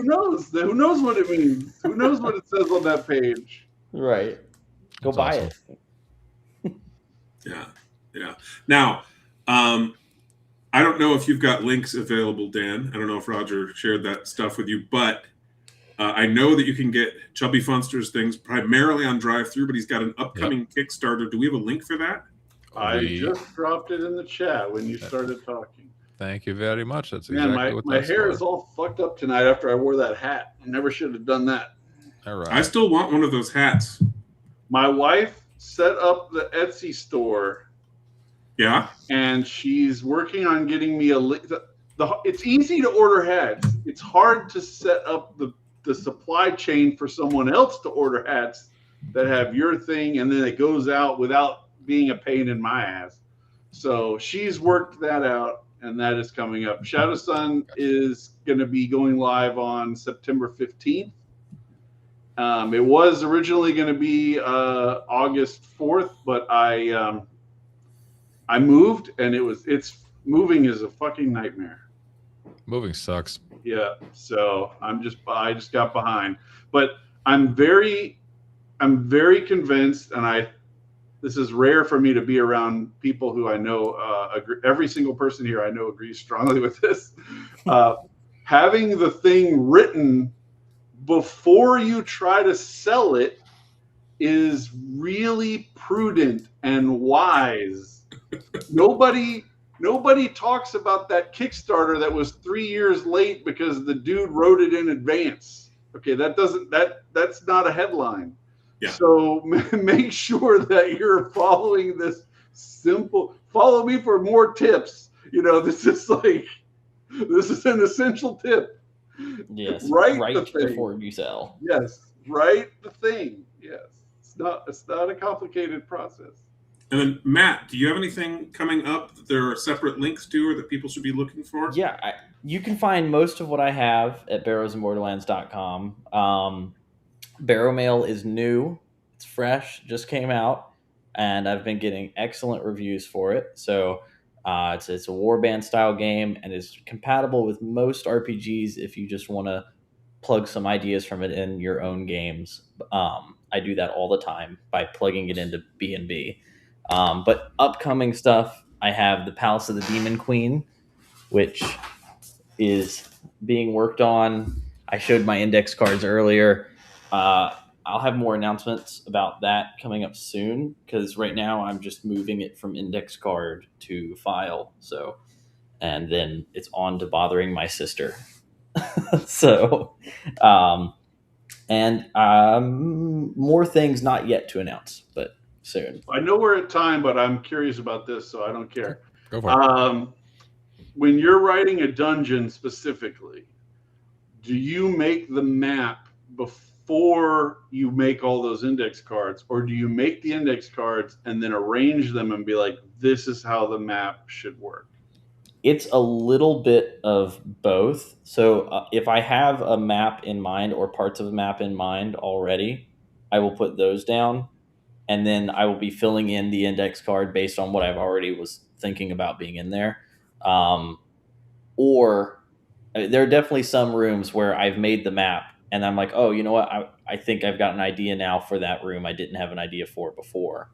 knows? Who knows what it means? Who knows what it says on that page? Right. Go That's buy awesome. it. Yeah. Now, I don't know if you've got links available, Dan. I don't know if Roger shared that stuff with you, but I know that you can get Chubby Funster's things primarily on drive-thru, but he's got an upcoming Kickstarter. Do we have a link for that? I just dropped it in the chat when you started talking. Thank you very much. That's Man, exactly what my that's hair for. is all fucked up tonight after I wore that hat. I never should have done that. All right. I still want one of those hats. My wife set up the Etsy store. Yeah. And she's working on getting me a link. It's easy to order hats. It's hard to set up the supply chain for someone else to order hats that have your thing, and then it goes out without being a pain in my ass. So she's worked that out, and that is coming up. Shadow Sun is going to be going live on September 15th. It was originally going to be August 4th, but I moved, and it's moving is a fucking nightmare. Moving sucks. Yeah, so I just got behind, but I'm very convinced, and this is rare for me to be around people who I know. Every single person here I know agrees strongly with this. Having the thing written before you try to sell it is really prudent and wise. Nobody talks about that Kickstarter that was 3 years late because the dude wrote it in advance. Okay, that's not a headline. Yeah. So make sure that you're following this simple. Follow me for more tips. This is an essential tip. Yes. Write before you sell. Yes. Write the thing. Yes. It's not a complicated process. And then, Matt, do you have anything coming up that there are separate links to or that people should be looking for? Yeah, you can find most of what I have at barrowsandborderlands.com. Barrow Mail is new. It's fresh, just came out, and I've been getting excellent reviews for it. So it's a warband style game and is compatible with most RPGs if you just want to plug some ideas from it in your own games. I do that all the time by plugging it into B&B. But upcoming stuff, I have the Palace of the Demon Queen, which is being worked on. I showed my index cards earlier. I'll have more announcements about that coming up soon, because right now I'm just moving it from index card to file. So, and then it's on to bothering my sister. So, more things not yet to announce, but soon. I know we're at time, but I'm curious about this, so I don't care. Go for it. When you're writing a dungeon specifically, do you make the map before you make all those index cards, or do you make the index cards and then arrange them and be like, this is how the map should work? It's a little bit of both. So if I have a map in mind or parts of a map in mind already, I will put those down, and then I will be filling in the index card based on what I've already was thinking about being in there. Or there are definitely some rooms where I've made the map and I'm like, oh, you know what? I think I've got an idea now for that room. I didn't have an idea for it before.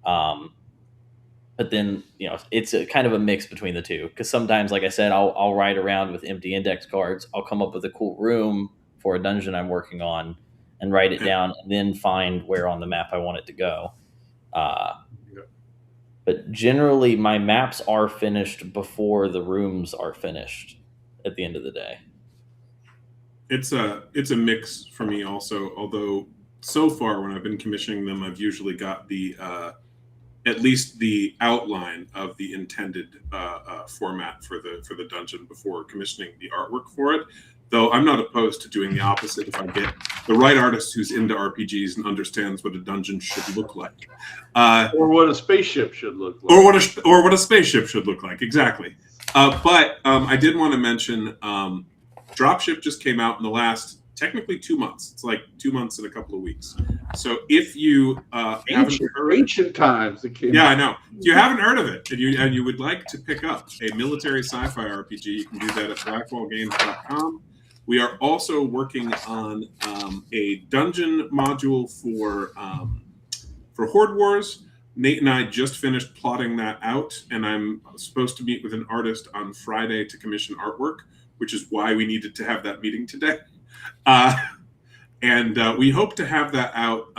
But then, it's a kind of a mix between the two. Because sometimes, like I said, I'll ride around with empty index cards. I'll come up with a cool room for a dungeon I'm working on. and write it down, and then find where on the map I want it to go. But generally, my maps are finished before the rooms are finished at the end of the day. It's a mix for me also, although so far when I've been commissioning them, I've usually got the at least the outline of the intended format for the dungeon before commissioning the artwork for it. Though I'm not opposed to doing the opposite if I get the right artist who's into RPGs and understands what a dungeon should look like, or what a spaceship should look like, or what a spaceship should look like. Exactly. But I did want to mention Dropship just came out in the last technically 2 months. It's like 2 months and a couple of weeks. So if you haven't heard ancient times, it came yeah, out. I know. If you haven't heard of it and you would like to pick up a military sci-fi RPG, you can do that at blackwallgames.com. We are also working on a dungeon module for Horde Wars. Nate and I just finished plotting that out, and I'm supposed to meet with an artist on Friday to commission artwork, which is why we needed to have that meeting today. And we hope to have that out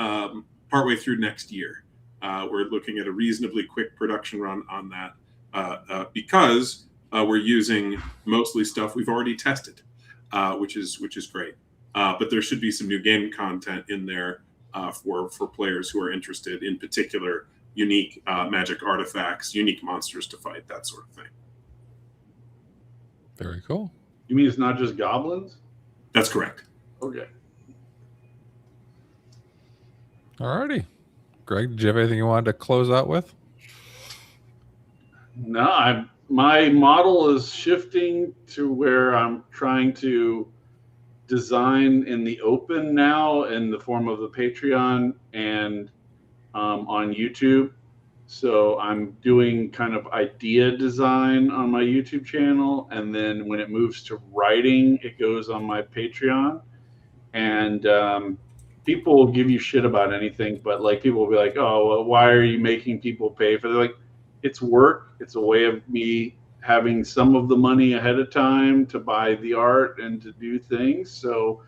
partway through next year. We're looking at a reasonably quick production run on that because we're using mostly stuff we've already tested. Which is great, but there should be some new game content in there for players who are interested in particular unique magic artifacts, unique monsters to fight, that sort of thing. Very cool. You mean it's not just goblins? That's correct. Okay. Alrighty. Greg, did you have anything you wanted to close out with? No, my model is shifting to where I'm trying to design in the open now in the form of the Patreon and on YouTube. So I'm doing kind of idea design on my YouTube channel. And then when it moves to writing, it goes on my Patreon. And people will give you shit about anything, but like people will be like, oh, well, why are you making people pay for it? They're like, it's work. It's a way of me having some of the money ahead of time to buy the art and to do things. So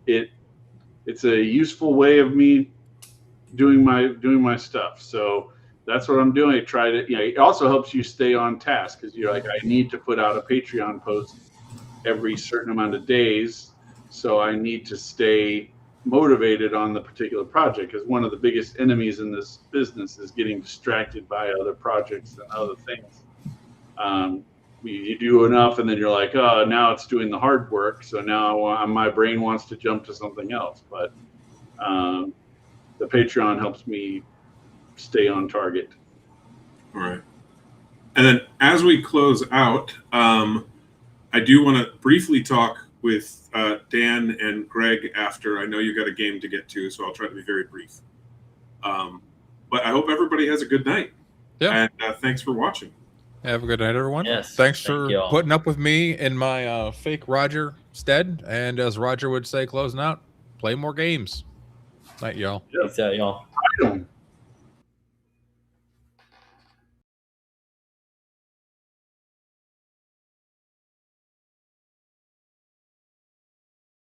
it's a useful way of me doing my stuff. So that's what I'm doing. I try to, it also helps you stay on task because you're like, I need to put out a Patreon post every certain amount of days. So I need to stay motivated on the particular project because one of the biggest enemies in this business is getting distracted by other projects and other things. You do enough and then you're like, oh, now it's doing the hard work. So now my brain wants to jump to something else. But the Patreon helps me stay on target. All right. And then as we close out, I do want to briefly talk with Dan and Greg after. I know you got a game to get to, so I'll try to be very brief. But I hope everybody has a good night. Yeah. And thanks for watching. Have a good night, everyone. Yes, Thanks thank for you all. putting up with me in my fake Roger stead. And as Roger would say, closing out, play more games. Night, y'all. Peace out, y'all. Item.